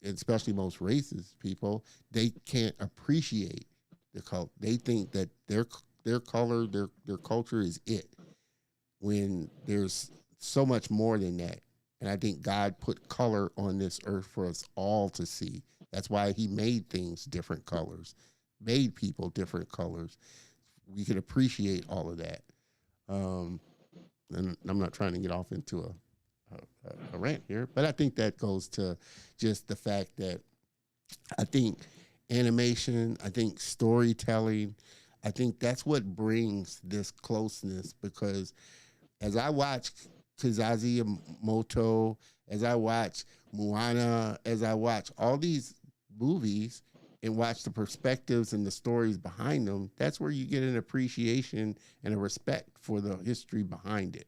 especially most racist people, they can't appreciate They think that their color, their culture is it, when there's so much more than that. And I think God put color on this earth for us all to see. That's why he made things different colors, made people different colors. We can appreciate all of that. Um, and I'm not trying to get off into a rant here, but I think that goes to just the fact that I think animation, I think storytelling, I think that's what brings this closeness, because as I watch Kizazi Moto, as I watch Moana, as I watch all these movies and watch the perspectives and the stories behind them, that's where you get an appreciation and a respect for the history behind it.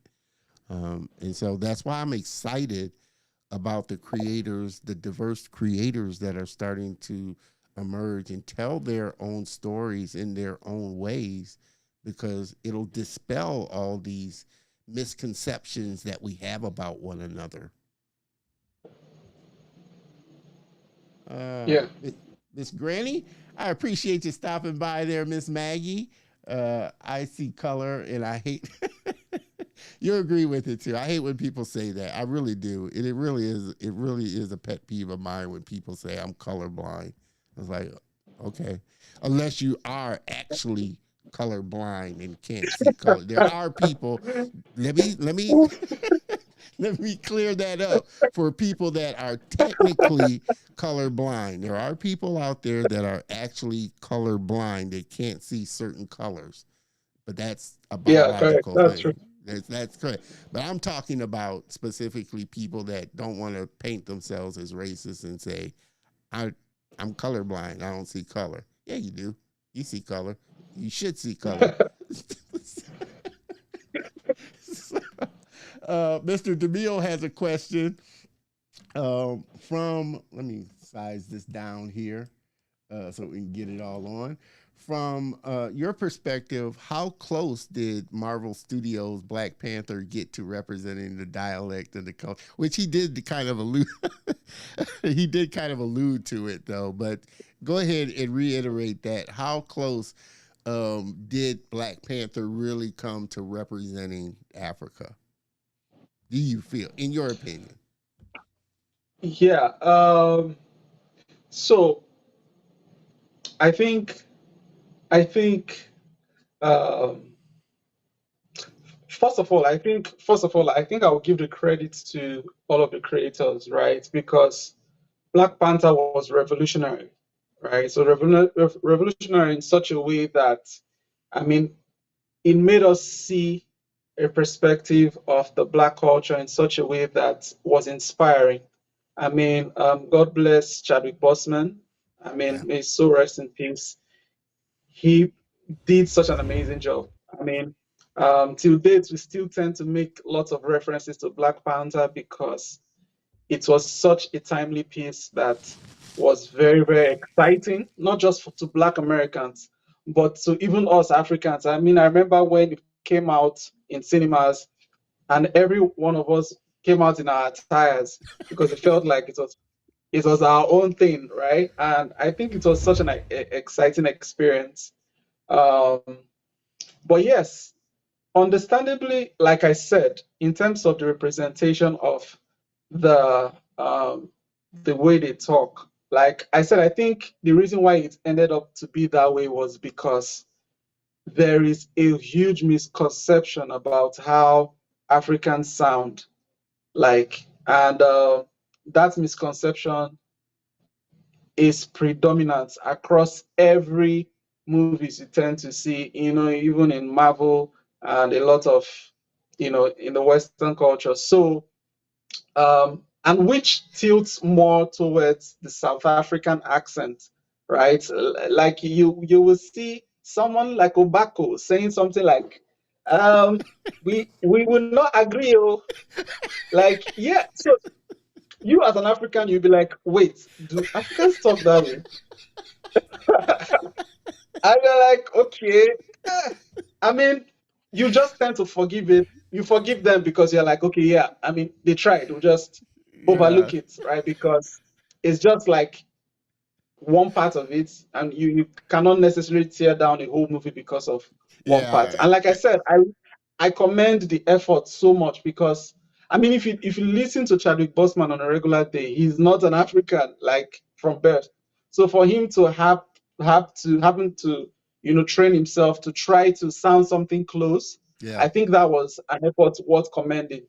And so that's why I'm excited about the creators, the diverse creators that are starting to emerge and tell their own stories in their own ways, because it'll dispel all these misconceptions that we have about one another. Yeah. Miss Granny, I appreciate you stopping by there, Miss Maggie. I see color and I hate you agree with it too. I hate when people say that. I really do. It really is a pet peeve of mine when people say I'm colorblind. I was like, okay. Unless you are actually colorblind and can't see color. There are people, let me let me clear that up for people that are technically colorblind. There are people out there that are actually colorblind. They can't see certain colors, but that's a biological That's thing. true. That's correct. But I'm talking about specifically people that don't want to paint themselves as racist and say, I'm colorblind. I don't see color. Yeah, you do. You see color. You should see color. Mr. DeMille has a question from, let me size this down here so we can get it all on. From your perspective, how close did Marvel Studios' Black Panther get to representing the dialect and the culture? Which he did kind of allude, he did kind of allude to it though. But go ahead and reiterate that. How close did Black Panther really come to representing Africa? Do you feel, in your opinion? Yeah. So I think I think um, I think I will give the credit to all of the creators, right? Because Black Panther was revolutionary, right? So revolutionary in such a way that, I mean, it made us see a perspective of the Black culture in such a way that was inspiring. I mean, God bless Chadwick Boseman. I Yeah. mean, may his soul rest in peace. He did such an amazing job. I mean, till date, we still tend to make lots of references to Black Panther because it was such a timely piece that was very, very exciting, not just to Black Americans, but to even us Africans. I mean, I remember when it came out in cinemas, and every one of us came out in our attires because it felt like it was our own thing, right? And I think it was such an exciting experience. Um, but yes, understandably, like I said, in terms of the representation of the the way they talk, like I said, I think the reason why it ended up to be that way was because there is a huge misconception about how Africans sound like, and that misconception is predominant across every movies you tend to see, even in Marvel and a lot of, in the Western culture. So, and which tilts more towards the South African accent, right? Like you will see someone like Obako saying something like, we will not agree, oh. Like, yeah. So you as an African, you'll be like, wait, do Africans talk that way? And you're like, okay. eh. I mean, you just tend to forgive it. You forgive them because you're like, okay, yeah. I mean, they tried. We'll just Yeah. overlook it, right? Because it's just like one part of it, and you cannot necessarily tear down a whole movie because of one part. Yeah, And like I said, I commend the effort so much because I mean, if you listen to Chadwick Boseman on a regular day, he's not an African like from birth. So for him to having to train himself to try to sound something close, yeah, I think that was an effort worth commending.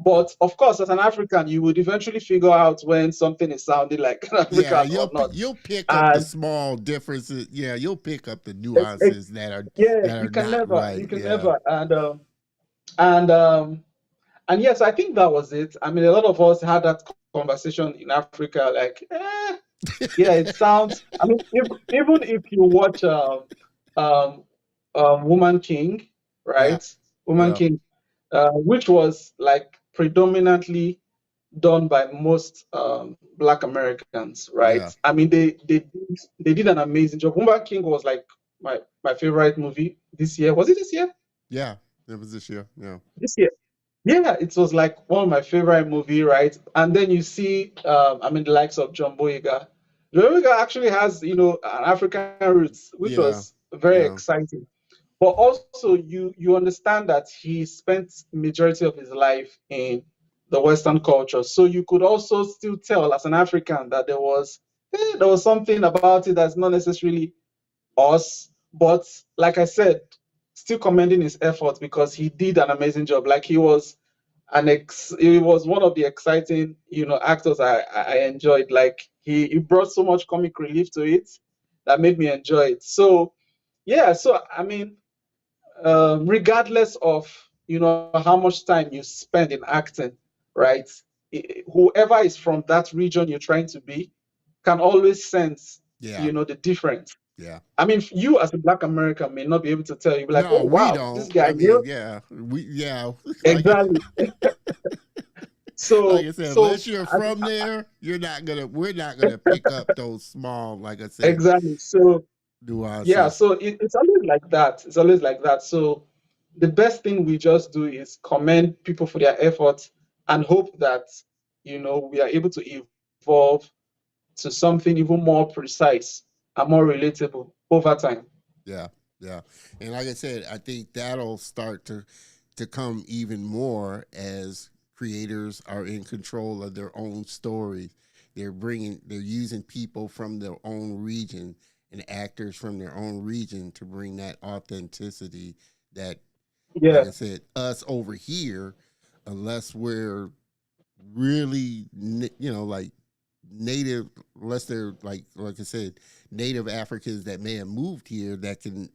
yeah. But of course, as an African, you would eventually figure out when something is sounding like an Yeah, African or not. you'll pick up the And small differences. Yeah, you'll pick up the ex- ex- nuances yeah, that are not you right. can Yeah, never. And and yes, I think that was it. I mean, a lot of us had that conversation in Africa, like, yeah, it sounds. I mean, even if you watch um, Woman King, yeah, right? Woman yeah, King, which was like predominantly done by most Black Americans, right? yeah, I mean, they did an amazing job. Woman King was like my favorite movie this year. Was it this year? yeah. It was this year. Yeah, This year. Yeah, it was like one of my favorite movie, right? And then you see, I mean, the likes of John Boyega. John Boyega actually has, an African roots, which yeah, was very yeah, exciting. But also, you understand that he spent majority of his life in the Western culture, so you could also still tell as an African that there was something about it that's not necessarily us. But like I said, still commending his efforts because he did an amazing job. Like he was one of the exciting, actors I enjoyed. Like he brought so much comic relief to it that made me enjoy it. So yeah, so I mean, regardless of how much time you spend in acting, right? Whoever is from that region you're trying to be can always sense, yeah, the difference. yeah. I mean, you as a Black American may not be able to tell. You'll be like, No, oh we wow, this don't. guy, I mean, yeah, like exactly. like I So said, so unless you're as- from there, we're not gonna pick up those small, like I said, exactly. So yeah, nuances. so it's always like that. It's always like that. So the best thing we just do is commend people for their efforts and hope that we are able to evolve to something even more precise and more relatable over time. Yeah, yeah, and like I said, I think that'll start to come even more as creators are in control of their own stories. They're using people from their own region and actors from their own region to bring that authenticity that, like I Yeah, said, us over here, unless we're really, like native, unless they're like I said, native Africans that may have moved here that can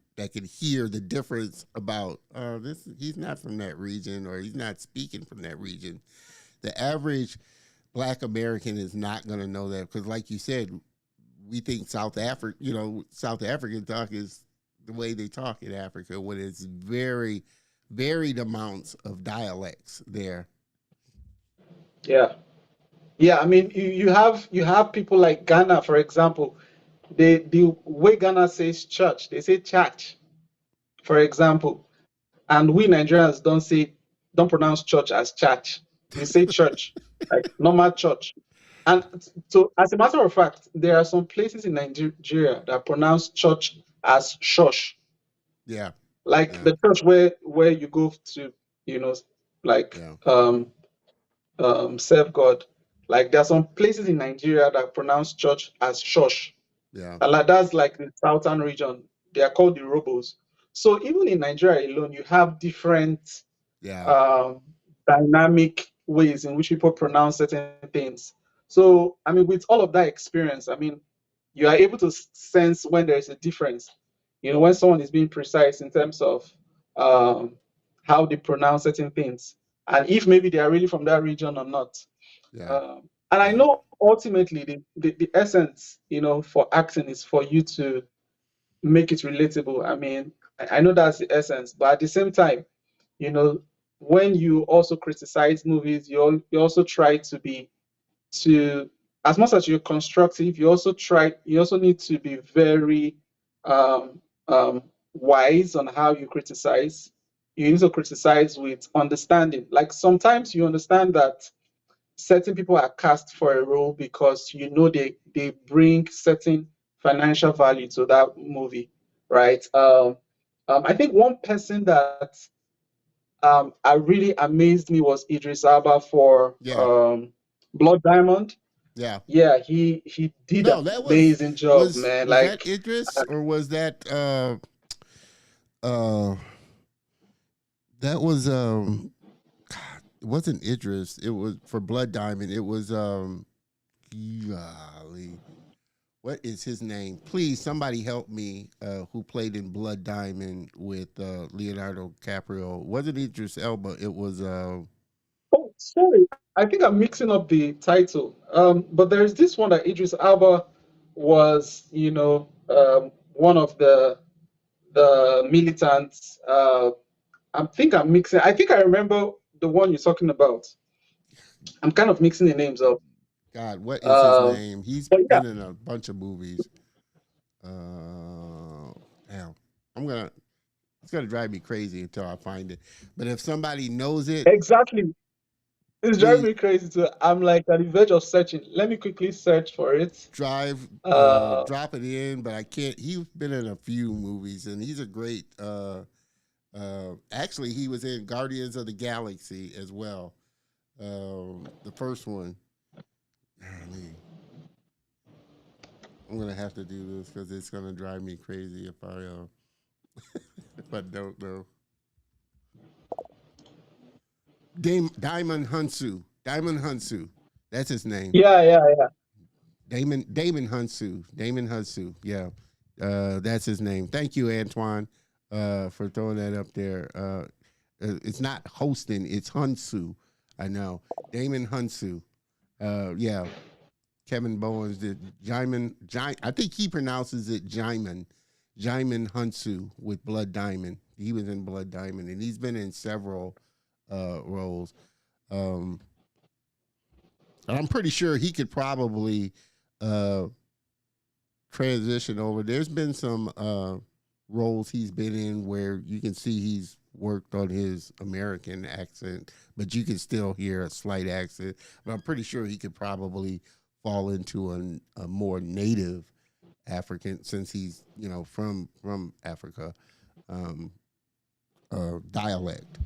hear the difference about this he's not from that region or he's not speaking from that region. The average Black American is not going to know that because, like you said, we think South African talk is the way they talk in Africa when it's very varied amounts of dialects there. yeah, yeah. I mean, you have people like Ghana, for example. The way Ghana says church, they say church, for example. And we Nigerians don't pronounce church as church. We say church, like normal church. And so, as a matter of fact, there are some places in Nigeria that pronounce church as shush, Yeah, like yeah, the church where you go to, you know, like yeah, serve God. Like there are some places in Nigeria that pronounce church as shush. yeah, And like that's like the southern region. They are called the Robos. So even in Nigeria alone, you have different yeah, um, dynamic ways in which people pronounce certain things. So, I mean, with all of that experience, I mean, you are able to sense when there is a difference. When someone is being precise in terms of um, how they pronounce certain things, and if maybe they are really from that region or not. yeah, And I yeah, know ultimately the essence, for acting is for you to make it relatable. I mean, I know that's the essence, but at the same time, you know, when you also criticize movies, you also try to be to as much as you're constructive, you also need to be very um, wise on how you criticize. You need to criticize with understanding. Like sometimes you understand that certain people are cast for a role because they bring certain financial value to that movie, right? I think one person that I really amazed me was Idris Elba for Yeah, Blood Diamond. yeah. Yeah, he did an No, that amazing job, man. was that Like, Idris or was uh that was God, it wasn't Idris. It was for Blood Diamond. It was golly. What is his name? Please, somebody help me. Who played in Blood Diamond with Leonardo DiCaprio? Wasn't Idris Elba? It was. oh, sorry, I think I'm mixing up the title. But there's this one that Idris Elba was, one of the militants. I think I'm mixing. I think I remember the one you're talking about. I'm kind of mixing the names up. God, what is his Uh, name? He's but yeah, been in a bunch of movies. Damn. I'm gonna. It's gonna drive me crazy until I find it. But if somebody knows it, exactly. It's driving please me crazy too. I'm like at the verge of searching. Let me quickly search for it. drive. Uh, Drop it in. But I can't. He's been in a few movies, and he's a great. Actually, he was in Guardians of the Galaxy as well. The first one. Golly. I'm gonna have to do this because it's gonna drive me crazy if I if I don't know. Diamond Hunsu. Diamond Hunsu. That's his name. yeah, yeah. Damon Hunsu. Damon Hunsu. Yeah. That's his name. Thank you, Antoine, for throwing that up there. It's not hosting, it's Hunsu. I know. Damon Hunsu. Yeah. Kevin Bowens did I think he pronounces it Jaimin. Jaimin Hunsu with Blood Diamond. He was in Blood Diamond, and he's been in several roles. And I'm pretty sure he could probably uh, transition over. There's been some roles he's been in where you can see he's worked on his American accent, but you can still hear a slight accent. But I'm pretty sure he could probably fall into a more native African, since he's from Africa, um, dialect.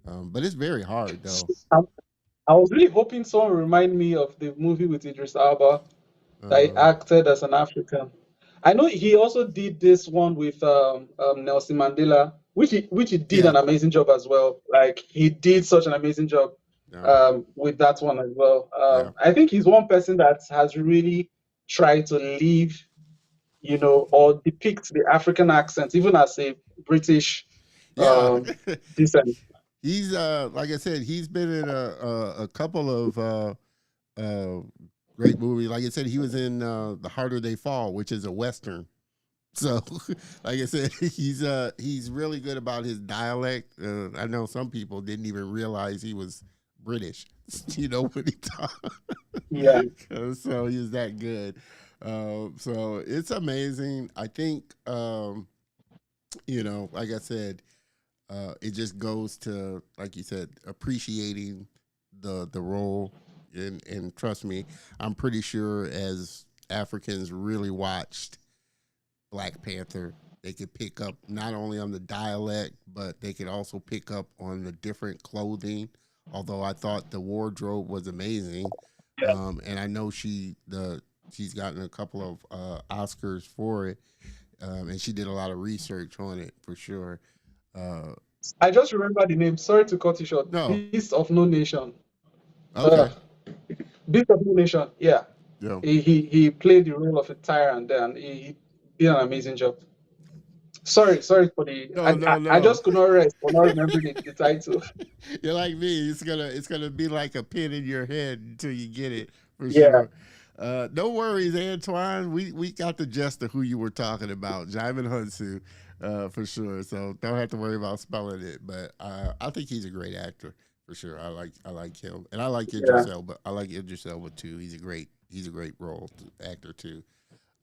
But it's very hard though. I, I was really hoping someone remind me of the movie with Idris Elba that he Uh, acted as an African. I know he also did this one with Nelson Mandela, which he did yeah, an amazing job as well. Like he did such an amazing job yeah, with that one as well. yeah, I think he's one person that has really tried to live, or depict the African accent, even as a British yeah. descent. He's like I said, he's been in a couple of uh, great movies. Like I said, he was in The Harder They Fall, which is a western. So, like I said, he's really good about his dialect. I know some people didn't even realize he was British. When he talked. Yeah. So he's that good. So it's amazing. I think, like I said, it just goes to, like you said, appreciating the role, and trust me, I'm pretty sure as Africans really watched Black Panther, they could pick up not only on the dialect, but they could also pick up on the different clothing. Although I thought the wardrobe was amazing, and I know she's gotten a couple of Oscars for it, and she did a lot of research on it for sure. Uh, I just remember the name. Sorry to cut you short. no, Beast of No Nation. Uh, okay, Beast of No Nation. Yeah. yeah. He played the role of a tyrant there, and he did an amazing job. Sorry for the. No, I, no, I, I no. just could not rest for not remembering the title. You're like me. It's gonna be like a pin in your head until you get it for Yeah. sure. No worries, Antoine. We got the gist of who you were talking about, Jaimin Hunsu, for sure. So don't have to worry about spelling it. But I think he's a great actor for sure. I like him, and I like Yeah. Idris Elba. I like Idris Elba too. He's a great actor too.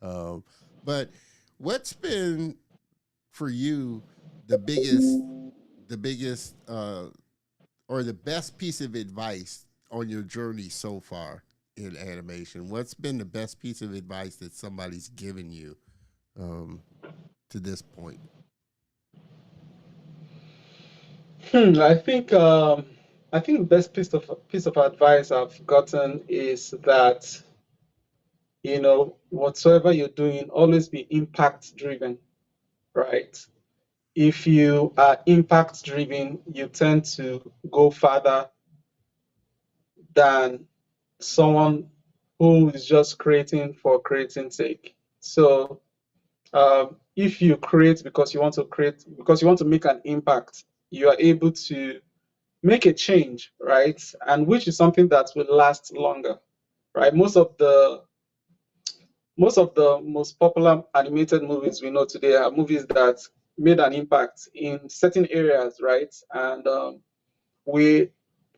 Um, but what's been for you the biggest or the best piece of advice on your journey so far in animation? What's been the best piece of advice that somebody's given you um, to this point? I think the best piece of advice I've gotten is that whatsoever you're doing, always be impact driven, right? If you are impact driven, you tend to go farther than someone who is just creating for creating sake. So if you create because you want to create, because you want to make an impact, you are able to make a change, right? And which is something that will last longer, right? Most of the most popular animated movies we know today are movies that made an impact in certain areas, right? And we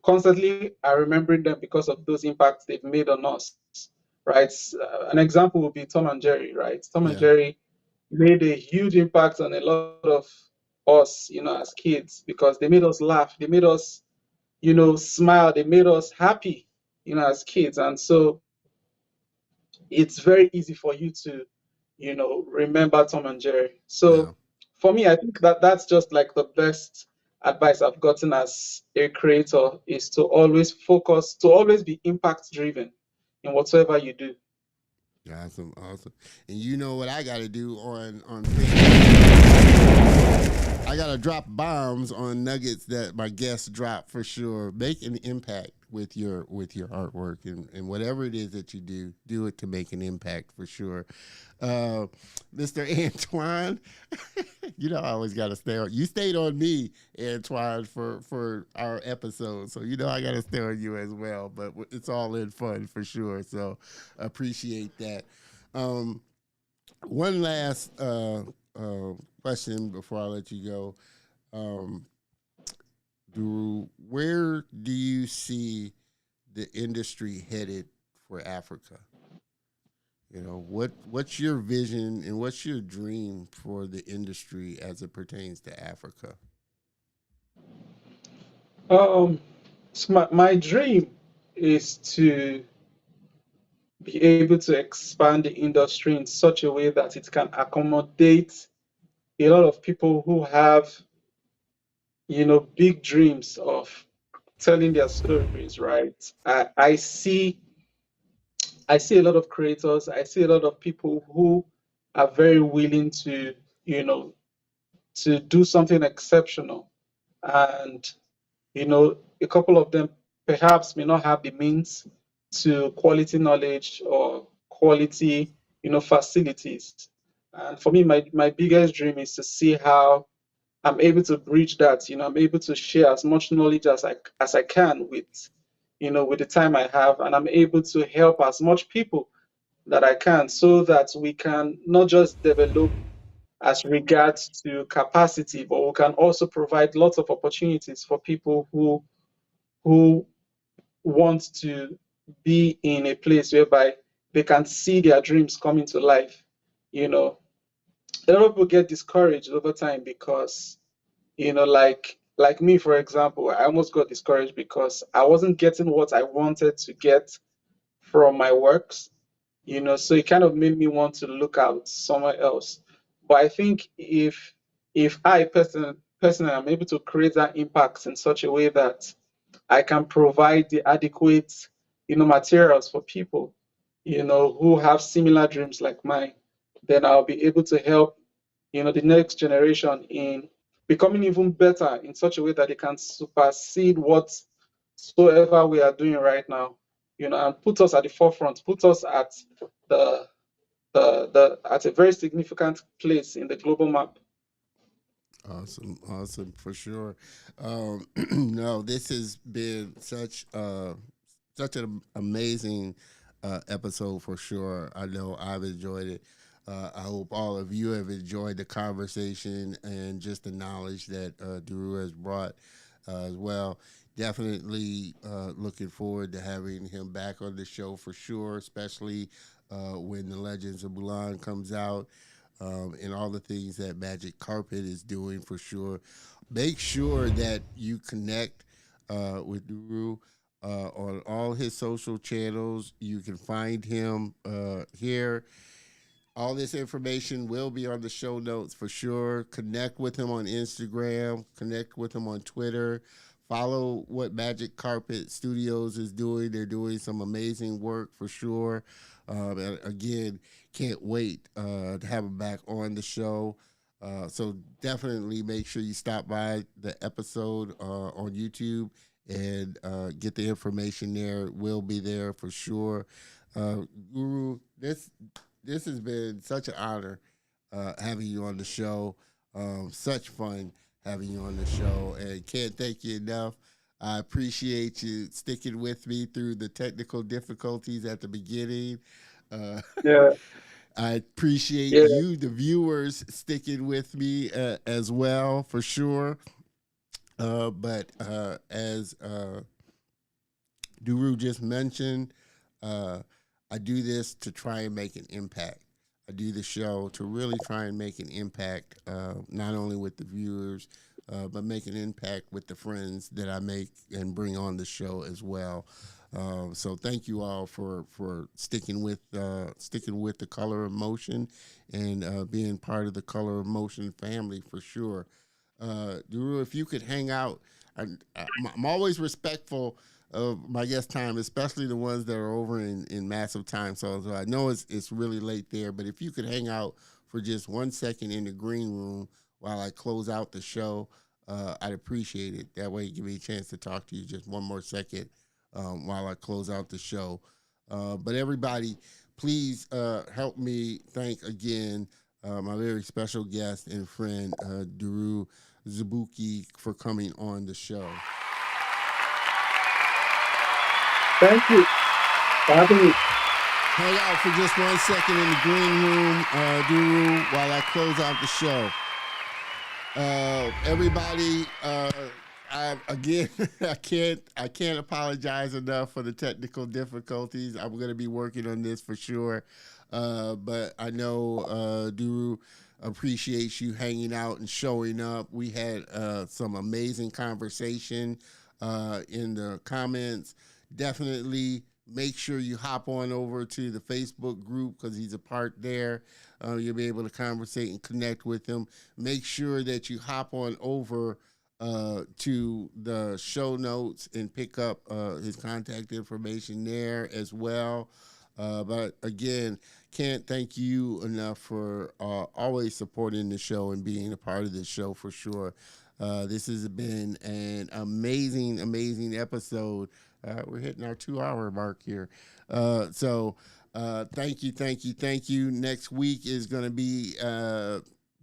constantly are remembering them because of those impacts they've made on us, right? An example would be Tom and Jerry, right? Tom and Yeah, Jerry made a huge impact on a lot of us, as kids, because they made us laugh, they made us, smile, they made us happy, as kids. And so it's very easy for you to, remember Tom and Jerry. So yeah. for me, I think that that's just like the best advice I've gotten as a creator is to always focus, to always be impact driven in whatsoever you do. Awesome, awesome. And you know what I got to do on things. I got to drop bombs on nuggets that my guests drop for sure. Make an impact with your artwork and whatever it is that you do it to make an impact for sure. Uh, Mr. Antoine, I always got to stay on. You stayed on me, Antoine, for our episode, so I got to stay on you as well. But it's all in fun for sure. So appreciate that. Um, One last question before I let you go. Um, Duru, where do you see the industry headed for Africa? What's your vision and what's your dream for the industry as it pertains to Africa? Um, so my dream is to be able to expand the industry in such a way that it can accommodate a lot of people who have, big dreams of telling their stories, right? I see a lot of creators, I see a lot of people who are very willing to, you know, to do something exceptional. And, a couple of them perhaps may not have the means to quality knowledge or quality, facilities. And for me, my biggest dream is to see how I'm able to bridge that. I'm able to share as much knowledge as I can with the time I have, and I'm able to help as much people that I can, so that we can not just develop as regards to capacity, but we can also provide lots of opportunities for people who want to be in a place whereby they can see their dreams coming to life. You know, a lot of people get discouraged over time because like me, for example, I almost got discouraged because I wasn't getting what I wanted to get from my works. So it kind of made me want to look out somewhere else. But I think if I personally am able to create that impact in such a way that I can provide the adequate materials for people who have similar dreams like mine, then I'll be able to help the next generation in becoming even better in such a way that they can supersede whatsoever we are doing right now, and put us at the forefront, put us at the at a very significant place in the global map. Awesome, awesome for sure. No, this has been such an amazing episode for sure. I know I've enjoyed it. I hope all of you have enjoyed the conversation and just the knowledge that Duru has brought as well. Definitely looking forward to having him back on the show for sure, especially when the Legends of Bulan comes out and all the things that Magic Carpet is doing for sure. Make sure that you connect with Duru on all his social channels. You can find him here All this information will be on the show notes for sure. Connect with him on Instagram. Connect with him on Twitter. Follow what Magic Carpet Studios is doing. They're doing some amazing work for sure. And again, can't wait to have him back on the show. So definitely make sure you stop by the episode on YouTube and get the information there. It will be there for sure. Guru, this has been such an honor having you on the show. Such fun having you on the show, and can't thank you enough. I appreciate you sticking with me through the technical difficulties at the beginning. Yeah. I appreciate Yeah. you, the viewers, sticking with me as well, for sure. But as Duru just mentioned, I do this to try and make an impact. I do the show to really try and make an impact, not only with the viewers, but make an impact with the friends that I make and bring on the show as well. So thank you all for sticking with the Color of Motion and being part of the Color of Motion family for sure. Duru, if you could hang out, I'm always respectful of my guest time, especially the ones that are over in massive time. So I know it's really late there, but if you could hang out for just 1 second in the green room while I close out the show, I'd appreciate it. That way, give me a chance to talk to you just one more second while I close out the show. But everybody, please help me thank again my very special guest and friend, Duru Azubuike, for coming on the show. Thank you for having me. Hang out for just 1 second in the green room, Duru, while I close out the show. Everybody, I can't apologize enough for the technical difficulties. I'm going to be working on this for sure. But I know Duru appreciates you hanging out and showing up. We had some amazing conversation in the comments. Definitely make sure you hop on over to the Facebook group because he's a part there. You'll be able to conversate and connect with him. Make sure that you hop on over to the show notes and pick up his contact information there as well. But again, can't thank you enough for always supporting the show and being a part of the show for sure. This has been an amazing, amazing episode. We're hitting our 2-hour mark here. So thank you. Next week is going to be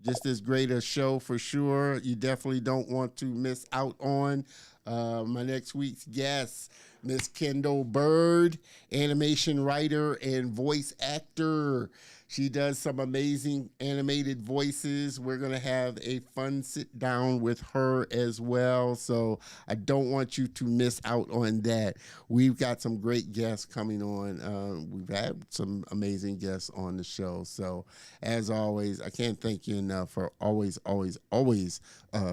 just as great a show for sure. You definitely don't want to miss out on my next week's guest, Miss Kendall Bird, animation writer and voice actor. She does some amazing animated voices. We're going to have a fun sit down with her as well. So I don't want you to miss out on that. We've got some great guests coming on. We've had some amazing guests on the show. So as always, I can't thank you enough for always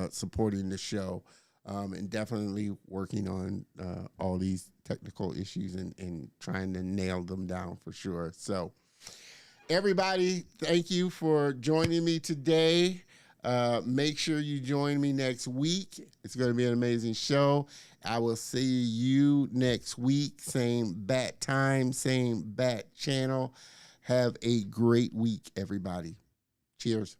supporting the show. And definitely working on all these technical issues and trying to nail them down for sure. So everybody, thank you for joining me today. Make sure you join me next week. It's going to be an amazing show. I will see you next week. Same bat time, same bat channel. Have a great week, everybody. Cheers.